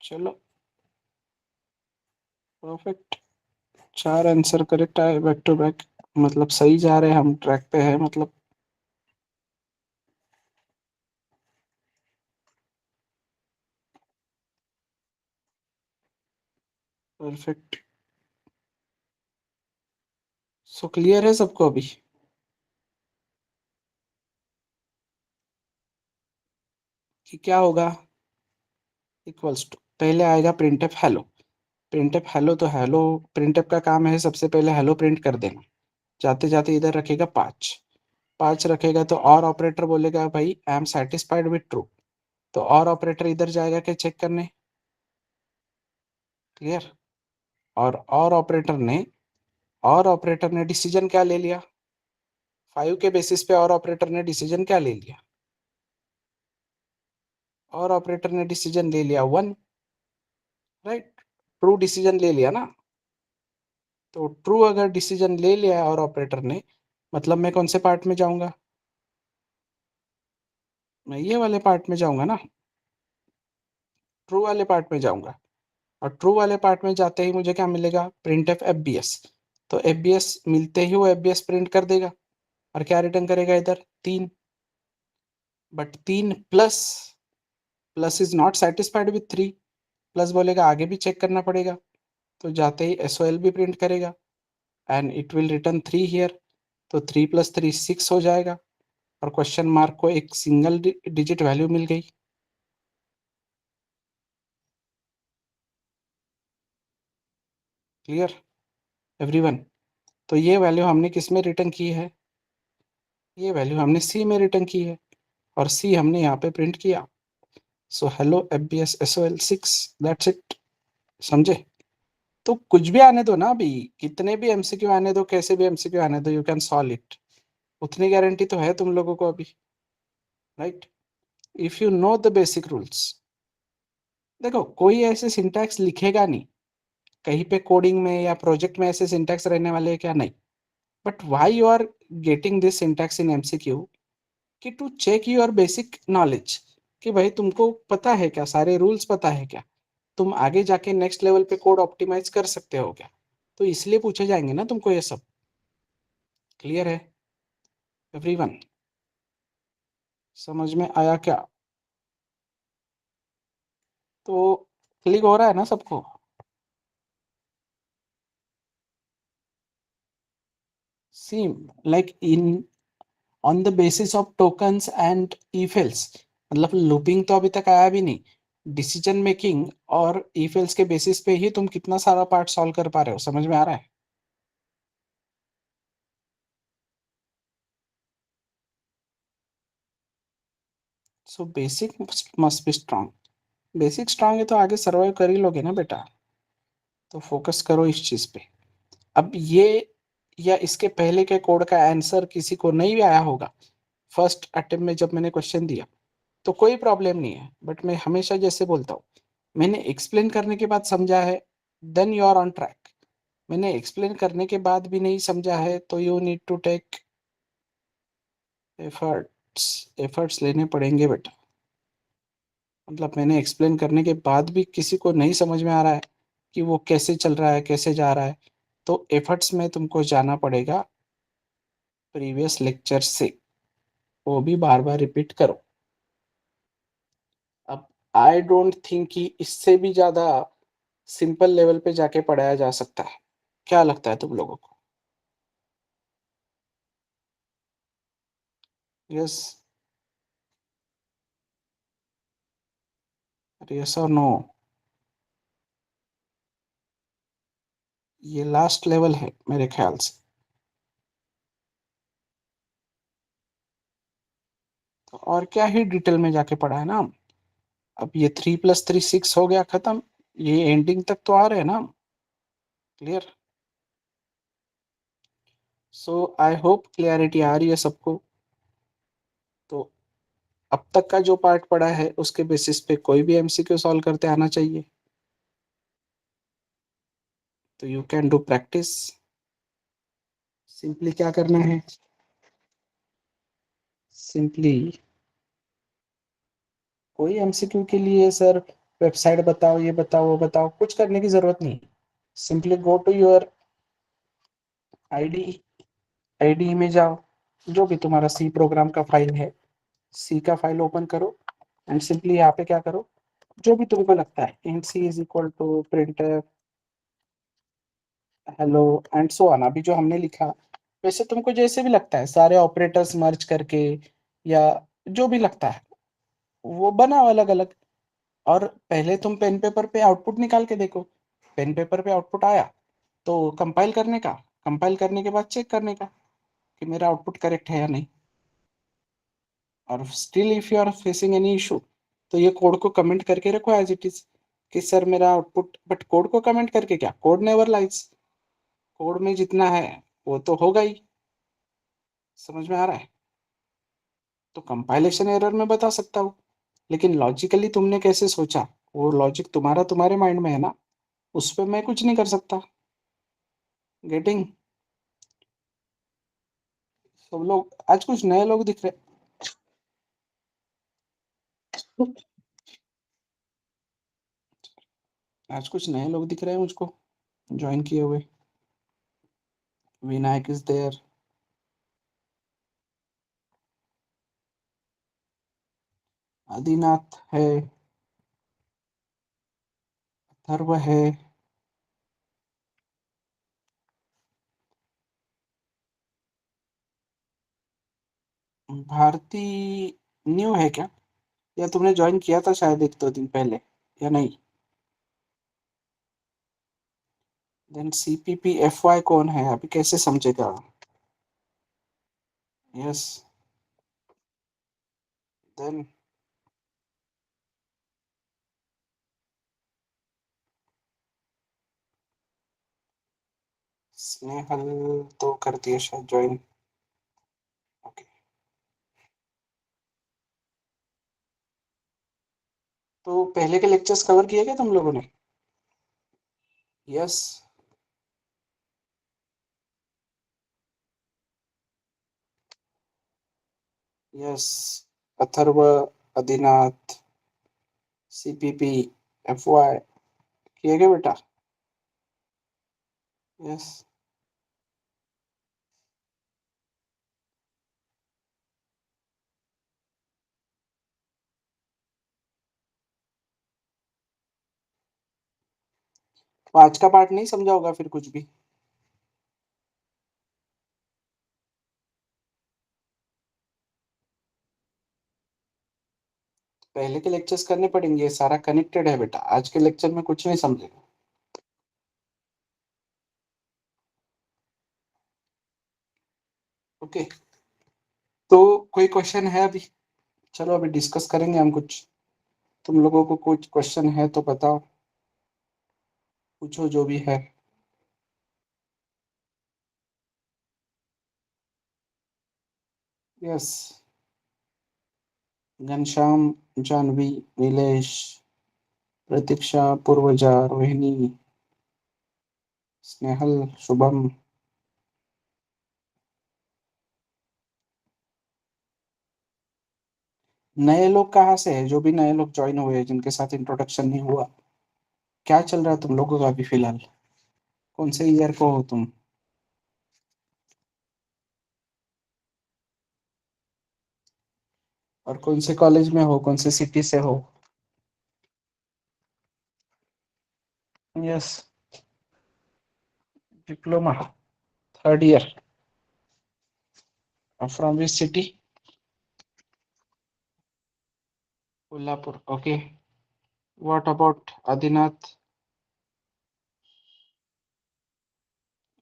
Speaker 1: चलो परफेक्ट। 4 आंसर करेक्ट आए बैक टू बैक, मतलब सही जा रहे हैं हम, ट्रैक पे है मतलब। परफेक्ट। सो क्लियर है सबको अभी? कि क्या होगा? इक्वल्स टू पहले आएगा प्रिंटफ हेलो। प्रिंटफ हेलो तो हेलो, प्रिंटफ का काम है सबसे पहले हेलो प्रिंट कर देना। जाते जाते इधर रखेगा 5। 5 रखेगा तो और ऑपरेटर बोलेगा भाई I am satisfied with true. तो और ऑपरेटर इधर जाएगा क्या चेक करने? क्लियर? और ऑपरेटर ने डिसीजन क्या ले लिया? 5 के बेसिस पे और ऑपरेटर ने डिसीजन क्या ले लिया? और ऑपरेटर ने डिसीजन ले लिया 1। राइट? ट्रू डिसीजन ले लिया ना। तो ट्रू अगर डिसीजन ले लिया है और ऑपरेटर ने, मतलब मैं कौन से पार्ट में जाऊंगा? मैं ये वाले पार्ट में जाऊंगा ना, ट्रू वाले पार्ट में जाऊंगा। और ट्रू वाले पार्ट में जाते ही मुझे क्या मिलेगा? Printf F B S. तो एफ बी एस मिलते ही वो एफ बी एस प्रिंट कर देगा। और क्या रिटर्न करेगा इधर? 3। But 3 plus, plus is not satisfied with 3। Plus बोलेगा आगे भी चेक करना पड़ेगा। तो जाते ही एस ओ एल भी प्रिंट करेगा and it will return 3 here. तो 3 + 3 6 हो जाएगा। और क्वेश्चन मार्क को एक सिंगल डिजिट वैल्यू मिल गई। Clear everyone? तो ये वैल्यू हमने किस में रिटर्न की है? ये वैल्यू हमने सी में रिटर्न की है, और सी हमने यहाँ पे प्रिंट किया। So hello F B S S O L 6, that's it. समझे? तो कुछ भी आने दो ना अभी, कितने भी एमसीक्यू आने दो, कैसे भी एमसीक्यू आने दो, यू कैन सॉल्व इट। उतनी गारंटी तो है तुम लोगों को अभी, right? If you know the basic rules. देखो कोई ऐसे सिंटैक्स लिखेगा नहीं कहीं पे कोडिंग में या प्रोजेक्ट में, ऐसे सिंटैक्स रहने वाले हैं क्या? नहीं। But why you are getting this syntax in MCQ, कि to check your basic knowledge, कि भाई तुमको पता है क्या, सारे रूल्स पता है क्या, तुम आगे जाके नेक्स्ट लेवल पे कोड ऑप्टिमाइज कर सकते हो क्या, तो इसलिए पूछे जाएंगे ना तुमको ये सब। क्लियर है एवरीवन? समझ में आया क्या? तो क्लिक हो रहा है ना सबको? Same like in on the basis of tokens and if else, मतलब लूपिंग तो अभी तक आया भी नहीं, डिसीजन मेकिंग और ईफेल्स के बेसिस पे ही तुम कितना सारा पार्ट सॉल्व कर पा रहे हो। समझ में आ रहा है? So basic must be strong. Basic strong है तो आगे सर्वाइव कर ही लोगे ना बेटा, तो फोकस करो इस चीज पे। अब ये या इसके पहले के कोड का आंसर किसी को नहीं भी आया होगा फर्स्ट अटेम्प्ट में जब मैंने क्वेश्चन दिया, तो कोई प्रॉब्लम नहीं है, बट मैं हमेशा जैसे बोलता हूँ, मैंने एक्सप्लेन करने के बाद समझा है, then you are on track. मैंने एक्सप्लेन करने के बाद भी नहीं समझा है तो you need to take efforts. Efforts लेने पड़ेंगे बेटा। मतलब मैंने एक्सप्लेन करने के बाद भी किसी को नहीं समझ में आ रहा है कि वो कैसे चल रहा है, कैसे जा रहा है, तो एफर्ट्स में तुमको जाना पड़ेगा प्रीवियस लेक्चर से, वो भी बार बार रिपीट करो। अब आई डोंट थिंक कि इससे भी ज्यादा सिंपल लेवल पे जाके पढ़ाया जा सकता है। क्या लगता है तुम लोगों को? यस? यस और नो? ये लास्ट लेवल है मेरे ख्याल से। तो और क्या ही डिटेल में जाके पढ़ा है ना हम। अब ये 3+3 6 हो गया खत्म, ये एंडिंग तक तो आ रहे हैं ना हम। Clear? So I hope clarity आ रही है सबको। तो अब तक का जो पार्ट पढ़ा है उसके बेसिस पे कोई भी एमसीक्यू सॉल्व करते आना चाहिए। तो you can do practice. Simply क्या करना है, सिंपली कोई एमसीक्यू के लिए सर वेबसाइट बताओ, ये बताओ, वो बताओ, कुछ करने की जरूरत नहीं। Simply go to your IDE, IDE में जाओ, जो भी तुम्हारा सी प्रोग्राम का फाइल है, सी का फाइल ओपन करो, एंड सिंपली यहाँ पे क्या करो, जो भी तुमको लगता है, int c is equal to printer hello and so on, अभी जो हमने लिखा, वैसे तुमको जैसे भी लगता है सारे ऑपरेटर्स मर्ज करके, या जो भी लगता है वो बनाओ अलग अलग। और पहले तुम पेन पेपर पे आउटपुट निकाल के देखो, पेन पेपर पे आउटपुट आया तो कंपाइल करने का, कंपाइल करने के बाद चेक करने का कि मेरा आउटपुट करेक्ट है या नहीं। और still if you are facing any issue, तो ये कोड को कमेंट करके रखो एज इट इज, कि सर मेरा आउटपुट, बट कोड को कमेंट करके क्या, कोड नेवर लाइज, कोड में जितना है वो तो होगा ही। समझ में आ रहा है? तो कंपाइलेशन एरर में बता सकता हूँ, लेकिन लॉजिकली तुमने कैसे सोचा, वो लॉजिक तुम्हारा तुम्हारे माइंड में है ना, उस पर मैं कुछ नहीं कर सकता। गेटिंग? सब लोग आज कुछ नए लोग दिख रहे, आज कुछ नए लोग दिख रहे हैं मुझको ज्वाइन किए हुए। विनायक इज देयर, आदिनाथ है, अथर्व है, भारती न्यू है क्या, या तुमने ज्वाइन किया था शायद 1-2 दिन पहले, या नहीं? देन CPPFY कौन है, अभी कैसे समझेगा? यस। देन स्नेहल तो कर दिया शायद ज्वाइन। ओके। तो पहले के लेक्चर्स कवर किए क्या तुम लोगों ने? Yes. Yes, Atharva, Adinath, CPP, FY किए गए बेटा। यस। तो आज का पार्ट नहीं समझा होगा फिर कुछ भी। पहले के लेक्चर्स करने पड़ेंगे, सारा कनेक्टेड है बेटा, आज के लेक्चर में कुछ नहीं समझेगा। ओके। तो कोई क्वेश्चन है अभी? चलो अभी डिस्कस करेंगे हम कुछ। तुम लोगों को कुछ क्वेश्चन है तो बताओ, पूछो जो भी है। यस। घनश्याम, जानवी, नीलेश, प्रतीक्षा, पूर्वजा, रोहिणी, स्नेहल, शुभम। नए लोग कहाँ से है? जो भी नए लोग ज्वाइन हुए हैं जिनके साथ इंट्रोडक्शन नहीं हुआ, क्या चल रहा है तुम लोगों का अभी फिलहाल? कौन से ईयर को हो तुम? और कौन से कॉलेज में हो, कौन से सिटी से हो? Yes. Diploma, third year. From which city? Kolhapur, okay. What about Adinath?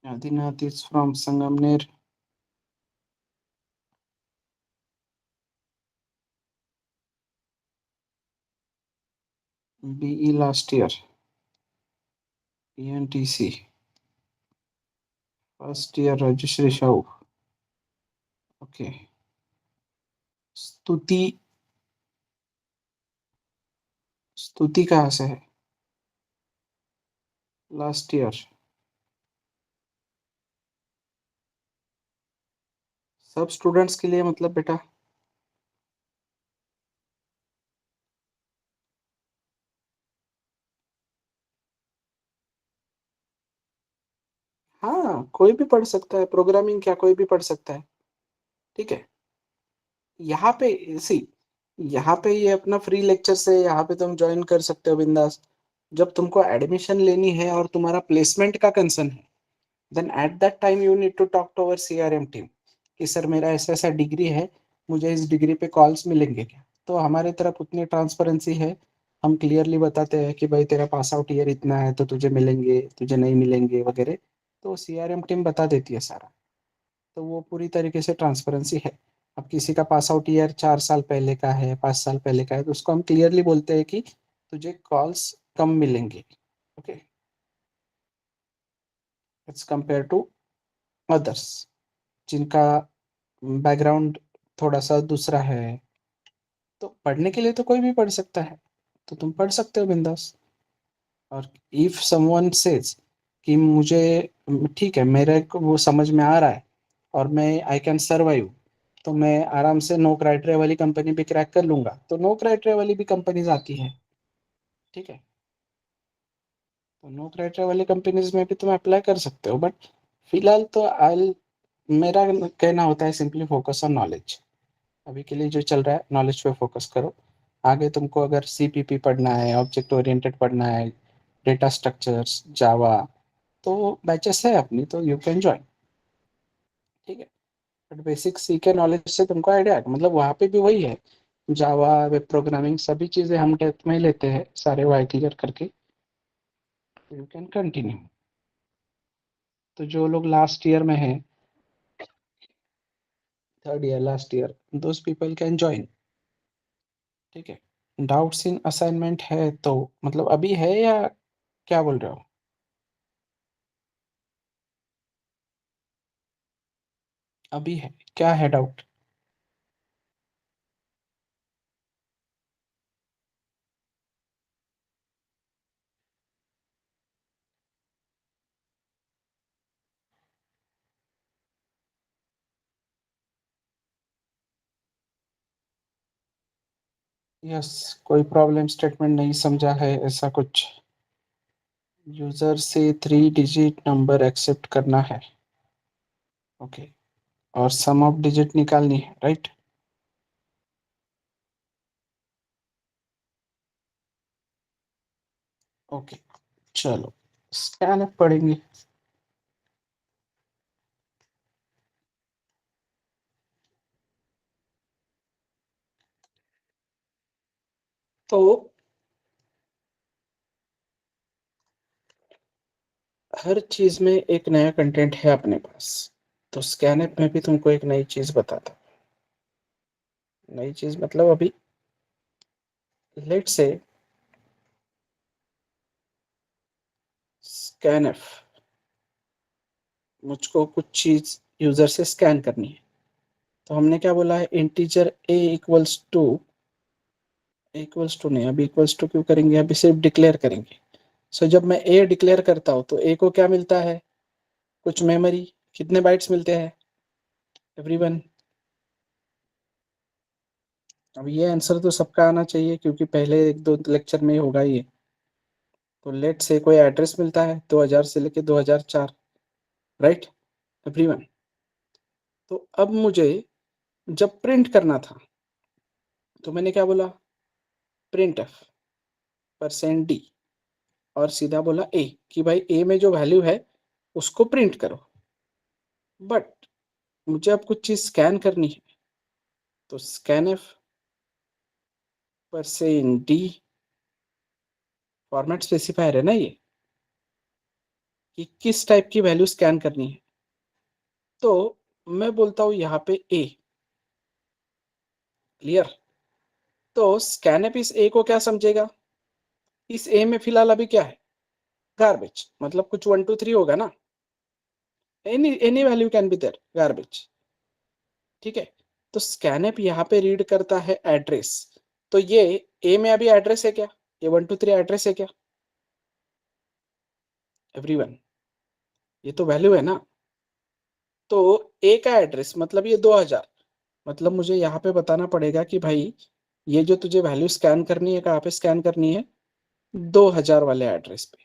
Speaker 1: Adinath is from Sangamner. BE last year, ENTC first year, Rajshree Sahu. Okay. Stuti, Stuti कहाँ से है? Last year. सब स्टूडेंट्स के लिए मतलब बेटा? हाँ, कोई भी पढ़ सकता है प्रोग्रामिंग, क्या कोई भी पढ़ सकता है। ठीक है। यहाँ पे सी, यहाँ पे ये अपना फ्री लेक्चर से यहाँ पे तुम ज्वाइन कर सकते हो बिंदास। जब तुमको एडमिशन लेनी है और तुम्हारा प्लेसमेंट का कंसर्न है, then at that time you need to talk to our CRM team कि सर मेरा ऐसा ऐसा डिग्री है, मुझे इस डिग्री पे कॉल्स मिलेंगे क्या? तो हमारे तरफ उतनी ट्रांसपेरेंसी है, हम क्लियरली बताते हैं कि भाई तेरा पास आउट ईयर इतना है तो तुझे मिलेंगे, तुझे नहीं मिलेंगे वगैरह। तो CRM टीम बता देती है सारा। तो वो पूरी तरीके से ट्रांसपेरेंसी है। अब किसी का पास आउट ईयर 4 साल पहले का है, 5 साल पहले का है, तो उसको हम क्लियरली बोलते हैं कि तुझे कॉल्स कम मिलेंगे। Okay, as compare to others जिनका बैकग्राउंड थोड़ा सा दूसरा है। तो पढ़ने के लिए तो कोई भी पढ़ सकता है, तो तुम पढ़ सकते हो बिंदास। और इफ समवन सेज कि मुझे ठीक है, मेरे को वो समझ में आ रहा है और मैं आई कैन सर्वाइव, तो मैं आराम से नो क्राइटेरिया वाली कंपनी भी क्रैक कर लूंगा, तो नो क्राइटेरिया वाली भी कंपनीज आती है। ठीक है। तो नो क्राइटेरिया वाली कंपनीज में भी तुम अप्लाई कर सकते हो, बट फिलहाल तो आई, मेरा कहना होता है सिंपली फोकस ऑन नॉलेज। अभी के लिए जो चल रहा है नॉलेज पे फोकस करो। आगे तुमको अगर CPP पढ़ना है, ऑब्जेक्ट ओरिएंटेड पढ़ना है, डेटा स्ट्रक्चर्स, जावा, तो बैचेस है अपनी, तो यू कैन ज्वाइन। ठीक है। बट बेसिक सी के नॉलेज से तुमको आइडिया है, मतलब वहाँ पे भी वही है, जावा, वेब प्रोग्रामिंग, सभी चीज़ें हम डेप्थ में ही लेते हैं सारे वाई क्लियर करके। You can continue. तो जो लोग लास्ट ईयर में हैं, third year, last year, those people can join. ठीक है। डाउट्स इन असाइनमेंट है तो मतलब अभी है या क्या बोल रहे हो? अभी है, क्या है डाउट? यस, कोई प्रॉब्लम स्टेटमेंट नहीं समझा है ऐसा कुछ। यूजर से 3 डिजिट नंबर एक्सेप्ट करना है, ओके, और सम ऑफ डिजिट निकालनी है, राइट। ओके, चलो स्कैन पढ़ेंगे। तो हर चीज में एक नया कंटेंट है अपने पास, तो स्कैनएप में भी तुमको एक नई चीज बताता हूं। नई चीज मतलब अभी लेट से स्कैनएफ, मुझको कुछ चीज यूजर से स्कैन करनी है, तो हमने क्या बोला है, इंटीजर ए इक्वल्स टू नहीं, अभी इक्वल्स टू क्यों करेंगे, अभी सिर्फ डिक्लेयर करेंगे। सो जब मैं ए डिक्लेयर करता हूं तो ए को क्या मिलता है, कुछ मेमोरी। कितने बाइट्स मिलते हैं एवरीवन? अब ये आंसर तो सबका आना चाहिए क्योंकि पहले एक दो लेक्चर में ही होगा ये। तो लेट से कोई एड्रेस मिलता है 2000 से लेके 2004, राइट एवरीवन। तो अब मुझे जब प्रिंट करना था तो मैंने क्या बोला, प्रिंट एफ %d, और सीधा बोला ए कि भाई ए में जो वैल्यू है उसको प्रिंट करो। बट मुझे अब कुछ चीज स्कैन करनी है, तो scan F %d format specifier है ना ये, कि किस टाइप की वैल्यू स्कैन करनी है। तो मैं बोलता हूं यहाँ पे ए, क्लियर। तो स्कैनएप इस ए को क्या समझेगा, इस ए में फिलहाल अभी क्या है, गार्बेज, मतलब कुछ 1 2 3 होगा ना, any value can be there garbage, ठीक है। तो स्कैनएप यहाँ पे रीड करता है एड्रेस, तो ये ए में अभी एड्रेस है क्या, ये 1 2 3 एड्रेस है क्या एवरीवन, ये तो वैल्यू है ना। तो ए का एड्रेस मतलब ये 2000, मतलब मुझे यहाँ पे बताना पड़ेगा कि भाई ये जो तुझे वैल्यू स्कैन करनी है कहाँ पे स्कैन करनी है, 2000 वाले एड्रेस पे।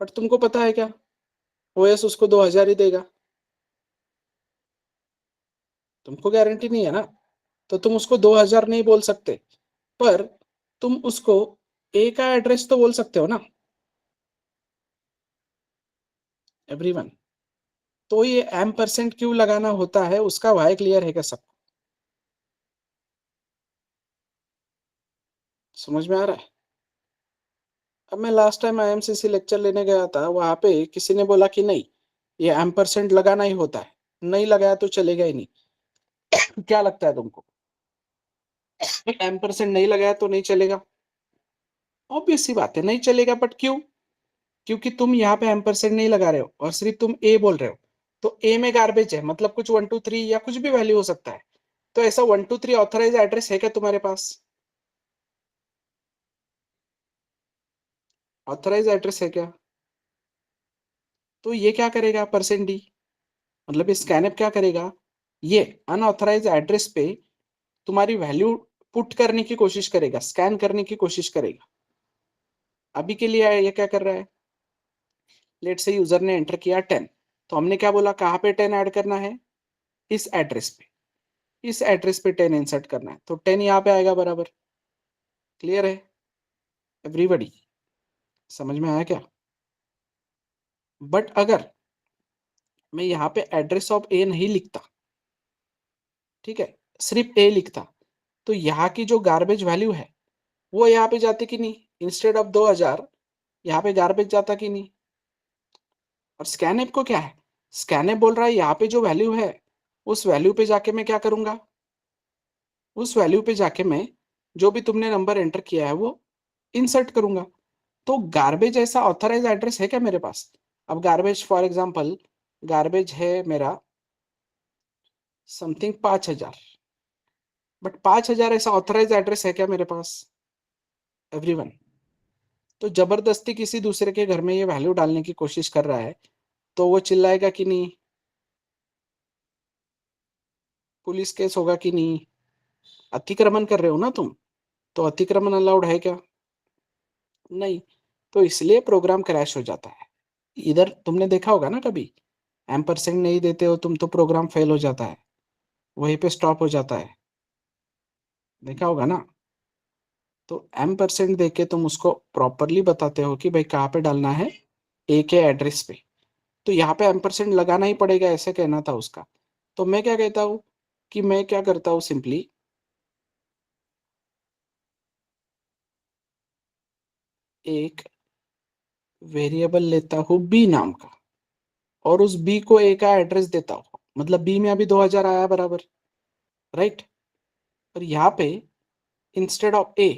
Speaker 1: बट तुमको पता है क्या, ओएस उसको 2000 ही देगा, तुमको गारंटी नहीं है ना, तो तुम उसको 2000 नहीं बोल सकते, पर तुम उसको ए का एड्रेस तो बोल सकते हो ना एवरीवन। तो ये M% क्यों लगाना होता है, उसका वाई क्लियर है क्या सबको, समझ में आ रहा है? अब मैं लास्ट टाइम IMCC लेक्चर लेने गया था, वहां पे किसी ने बोला कि नहीं, ये M% लगाना ही होता है, नहीं लगाया तो चलेगा ही नहीं। क्या लगता है तुमको, M% नहीं लगाया तो नहीं चलेगा? ऑब्वियस सी बात है नहीं चलेगा, बट क्यों, क्योंकि तुम यहाँ पे M% नहीं लगा रहे हो और सिर्फ तुम ए बोल रहे हो। तो ए में गार्बेज है, मतलब कुछ 1 2 3 या कुछ भी वैल्यू हो सकता है। तो ऐसा 1 2 3 ऑथराइज एड्रेस है क्या तुम्हारे पास, ऑथराइज एड्रेस है क्या? तो ये क्या करेगा %d, मतलब ये स्कैनअप क्या करेगा, ये अनऑथराइज एड्रेस पे तुम्हारी वैल्यू पुट करने की कोशिश करेगा, स्कैन करने की कोशिश करेगा। अभी के लिए ये क्या कर रहा है, लेट से यूजर ने एंटर किया 10, तो हमने क्या बोला कहाँ पे 10 ऐड करना है, इस एड्रेस पे, इस एड्रेस पे 10 इंसर्ट करना है, तो 10 यहाँ पे आएगा बराबर। क्लियर है एवरीबॉडी, समझ में आया क्या? बट अगर मैं यहाँ पे एड्रेस ऑफ ए नहीं लिखता, ठीक है, सिर्फ ए लिखता, तो यहाँ की जो गार्बेज वैल्यू है वो यहाँ पे जाती कि नहीं, इंस्टेड ऑफ 2000 यहाँ पे गार्बेज जाता कि नहीं। और स्कैनएप को क्या है, स्कैनएप बोल रहा है यहाँ पे जो वैल्यू है उस वैल्यू पे जाके मैं क्या करूंगा, उस वैल्यू पे जाके मैं जो भी तुमने नंबर एंटर किया है वो इंसर्ट करूंगा। तो गार्बेज ऐसा ऑथराइज एड्रेस है क्या मेरे पास? अब गार्बेज फॉर एग्जांपल, गार्बेज है मेरा समथिंग 5000, बट 5000 ऐसा ऑथराइज एड्रेस है क्या मेरे पास एवरीवन? तो जबरदस्ती किसी दूसरे के घर में ये वैल्यू डालने की कोशिश कर रहा है, तो वो चिल्लाएगा कि नहीं, पुलिस केस होगा कि नहीं, अतिक्रमण कर रहे हो ना तुम। तो अतिक्रमण अलाउड है क्या? नहीं। तो इसलिए प्रोग्राम क्रैश हो जाता है। इधर तुमने देखा होगा ना कभी, एम्परसेंड नहीं देते हो तुम तो प्रोग्राम फेल हो जाता है, वहीं पे स्टॉप हो जाता है, देखा होगा ना। तो एम% दे के तुम उसको प्रॉपरली बताते हो कि भाई कहाँ पे डालना है, ए के एड्रेस पे। तो यहाँ पे एम% लगाना ही पड़ेगा, ऐसे कहना था उसका। तो मैं क्या कहता हूँ कि मैं क्या करता हूँ, सिंपली एक वेरिएबल लेता हूँ बी नाम का, और उस बी को ए का एड्रेस देता हूँ, मतलब बी में अभी 2000 आया बराबर, राइट। और यहाँ पे इंस्टेड ऑफ ए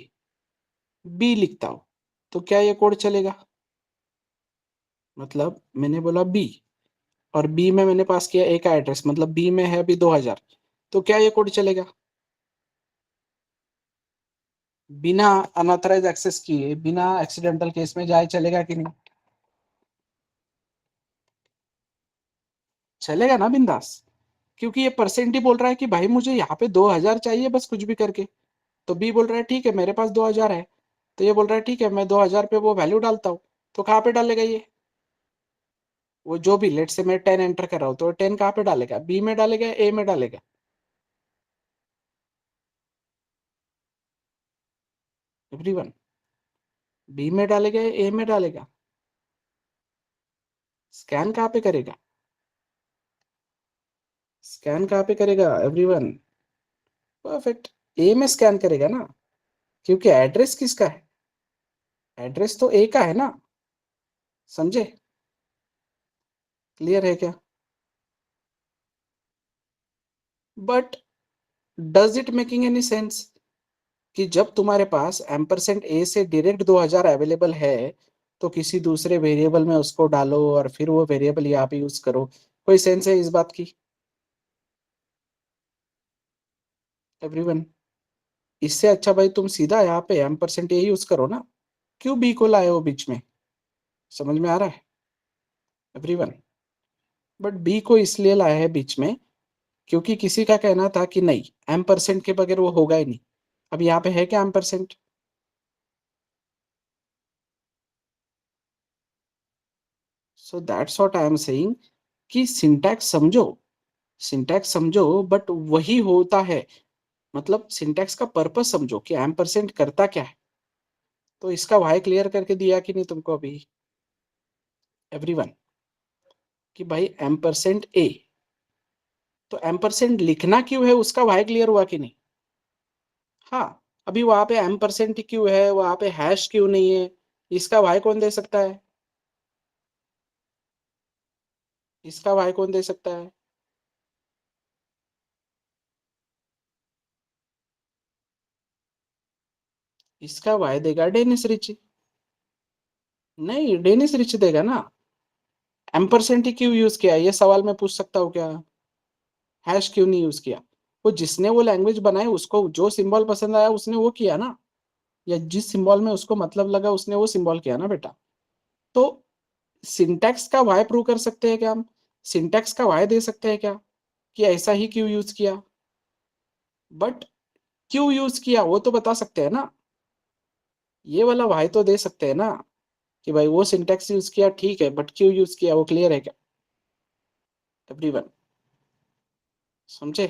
Speaker 1: बी लिखता हूँ, तो क्या ये कोड चलेगा? मतलब मैंने बोला बी, और बी में मैंने पास किया ए का एड्रेस, मतलब बी में है अभी 2000, तो क्या ये कोड चलेगा? बिना अनऑथराइज एक्सेस किए, बिना एक्सीडेंटल केस में जाए, चलेगा कि नहीं? चलेगा ना बिंदास। क्योंकि ये परसेंट ही बोल रहा है कि भाई मुझे यहाँ पे 2000 चाहिए बस, कुछ भी करके। तो बी बोल रहा है ठीक है मेरे पास 2000 है, तो ये बोल रहा है ठीक है मैं 2000 पे वो वैल्यू डालता हूँ। तो कहाँ पे डालेगा ये? वो जो भी, लेट से मैं 10 एंटर कर रहा हूँ, तो 10 कहाँ पे डालेगा? बी में डालेगा, ए में डालेगा? एवरीवन, बी में डालेगा, ए में डालेगा? स्कैन कहाँ पे करेगा? स्कैन कहाँ पे करेगा एवरीवन? परफेक्ट, ए में स्कैन करेगा ना, क्योंकि एड्रेस किसका है? एड्रेस तो ए का है ना, समझे? क्लियर है क्या? But does it making any sense कि जब तुम्हारे पास एम्परसेंट ए से डायरेक्ट 2000 अवेलेबल है, तो किसी दूसरे वेरिएबल में उसको डालो और फिर वो वेरिएबल यहाँ पे यूज करो? कोई सेंस है इस बात की एवरीवन? इससे अच्छा भाई तुम सीधा यहाँ पे एम्परसेंट ए यूज करो ना, क्यों बी को लाए हो बीच में? समझ में आ रहा है एवरीवन? बट बी को इसलिए लाया है बीच में, क्योंकि किसी का कहना था कि नहीं, एम्परसेंट के बगैर वो होगा ही नहीं। अब यहाँ पे है क्या ampersand? So that's what I am saying कि सिंटैक्स समझो, सिंटैक्स समझो, बट वही होता है। मतलब सिंटैक्स का पर्पस समझो कि एम्परसेंट करता क्या है। तो इसका वाई क्लियर करके दिया कि नहीं तुमको अभी एवरीवन, कि भाई एम्परसेंट ए, तो एम्परसेंट लिखना क्यों है उसका वाई क्लियर हुआ कि नहीं? हाँ। अभी वहां पे एम्परसेंट क्यों है, वहां पे हैश क्यों नहीं है, इसका वाई कौन दे सकता है? इसका वाई कौन दे सकता है? इसका वाई देगा डेनिस रिच। नहीं, डेनिस रिच देगा ना। एम्परसेंट ही क्यों यूज किया, ये सवाल मैं पूछ सकता हूँ क्या? हैश क्यों नहीं यूज किया? वो जिसने वो लैंग्वेज बनाई, उसको जो सिंबल पसंद आया उसने वो किया ना, या जिस सिंबल में उसको मतलब लगा उसने वो सिंबल किया ना बेटा। तो सिंटैक्स का वाई प्रूव कर सकते हैं क्या हम? सिंटैक्स का वाई दे सकते हैं क्या, कि ऐसा ही क्यों यूज किया? बट क्यों यूज किया वो तो बता सकते हैं ना। ये वाला वाई तो दे सकते हैं ना, कि भाई वो सिंटैक्स यूज किया ठीक है, बट क्यों यूज किया वो क्लियर है क्या एवरीवन? समझे?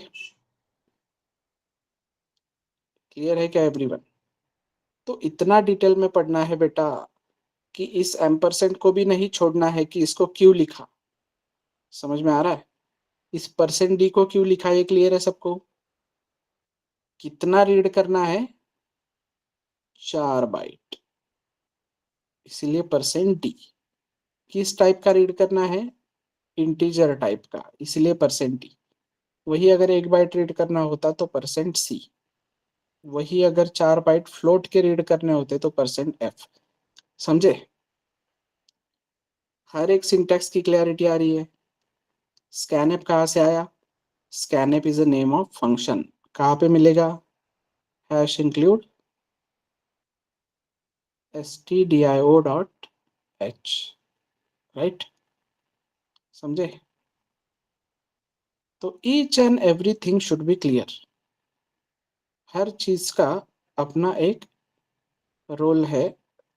Speaker 1: क्लियर है क्या एवरीवन? तो इतना डिटेल में पढ़ना है बेटा, कि इस एम्परसेंट को भी नहीं छोड़ना है कि इसको क्यों लिखा। समझ में आ रहा है? इस परसेंट डी को क्यों लिखा, ये क्लियर है सबको? कितना रीड करना है? 4 बाइट, इसीलिए परसेंट डी। किस टाइप का रीड करना है? इंटीजर टाइप का, इसलिए परसेंट डी। वही अगर 1 बाइट रीड करना होता तो परसेंट सी। वही अगर 4 बाइट फ्लोट के रीड करने होते तो परसेंट एफ। समझे? हर एक सिंटेक्स की क्लैरिटी आ रही है। स्कैनएप कहाँ से आया? Scanf is a name of function. कहाँ पे मिलेगा? Hash include stdio.h, right. समझे? तो each and everything should be clear. हर चीज का अपना एक रोल है,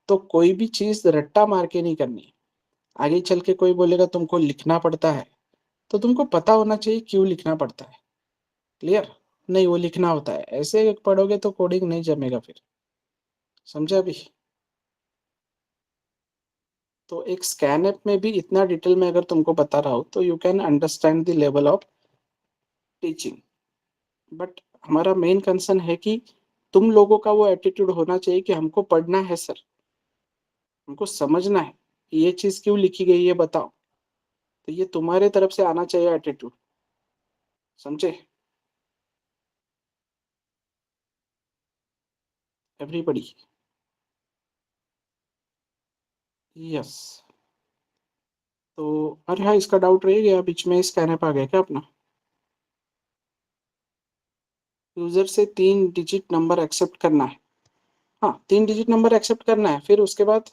Speaker 1: तो कोई भी चीज रट्टा मार के नहीं करनी। आगे चल के कोई बोलेगा तुमको लिखना पड़ता है, तो तुमको पता होना चाहिए क्यों लिखना पड़ता है। क्लियर? नहीं, वो लिखना होता है, ऐसे पढ़ोगे तो कोडिंग नहीं जमेगा फिर। समझे अभी? तो एक स्कैन ऐप में भी इतना डिटेल में अगर तुमको बता रहा हूँ तो you can understand the level of teaching. But हमारा मेन कंसर्न है कि तुम लोगों का वो एटीट्यूड होना चाहिए कि हमको पढ़ना है सर, हमको समझना है, ये चीज क्यों लिखी गई है बताओ। तो ये तुम्हारे तरफ से आना चाहिए एटीट्यूड। समझे? एवरीबडी। यस। तो अरे हाँ, इसका डाउट रह गया बीच में, स्कैन ऐप आ गया क्या अपना? यूजर से 3 डिजिट नंबर एक्सेप्ट करना है। हाँ, 3 डिजिट नंबर एक्सेप्ट करना है, फिर उसके बाद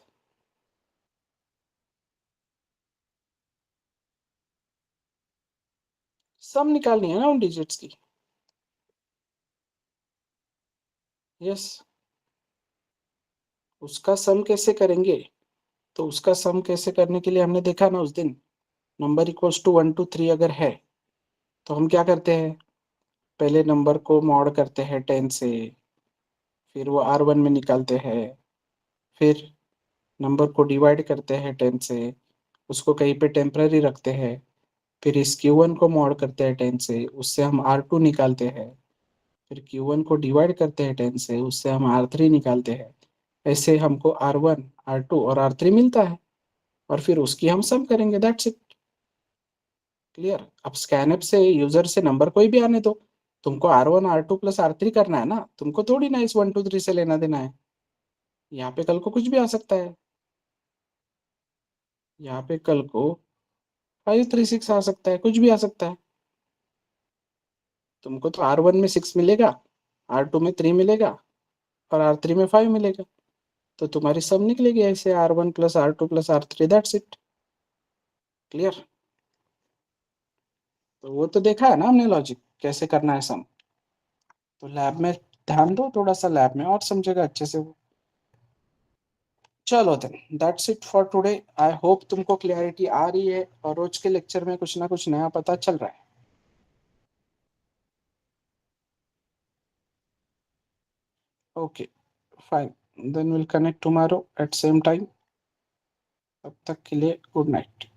Speaker 1: सम निकालनी है ना उन डिजिट्स की। यस। उसका सम कैसे करेंगे? तो उसका सम कैसे करने के लिए हमने देखा ना उस दिन, नंबर इक्वल्स टू 1 2 3 अगर है तो हम क्या करते हैं, पहले नंबर को मॉड करते हैं 10 से, फिर वो R1 में निकालते हैं, फिर नंबर को डिवाइड करते हैं 10 से, उसको कहीं पे टेम्पररी रखते हैं, फिर इस Q1 को मॉड करते हैं 10 से, उससे हम R2 निकालते हैं, फिर Q1 को डिवाइड करते हैं 10 से, उससे हम R3 निकालते हैं। ऐसे हमको R1 R2 और R3 मिलता है, और फिर उसकी हम सम करेंगे, दैट्स इट। क्लियर? अब स्कैनअप से यूजर से नंबर कोई भी आने दो, तुमको R1 R2 + R3 करना है ना, तुमको थोड़ी ना इस 1 2 3 से लेना देना है। यहाँ पे कल को कुछ भी आ सकता है, यहाँ पे कल को 5 3 6 आ सकता है, कुछ भी आ सकता है। तुमको तो R1 में 6 मिलेगा, R2 में 3 मिलेगा, और R3 में 5 मिलेगा। तो तुम्हारी सम निकलेगी ऐसे R1 + R2 + R3, that's it. Clear? तो वो तो देखा है ना हमने लॉजिक कैसे करना है सम। तो लैब में ध्यान दो थोड़ा सा, लैब में और समझेगा अच्छे से वो। चलो then, that's it for today. I hope तुमको क्लियरिटी आ रही है और रोज के लेक्चर में कुछ ना कुछ नया पता चल रहा है। Okay, fine, then will connect tomorrow at same time. तब तक के लिए गुड नाइट।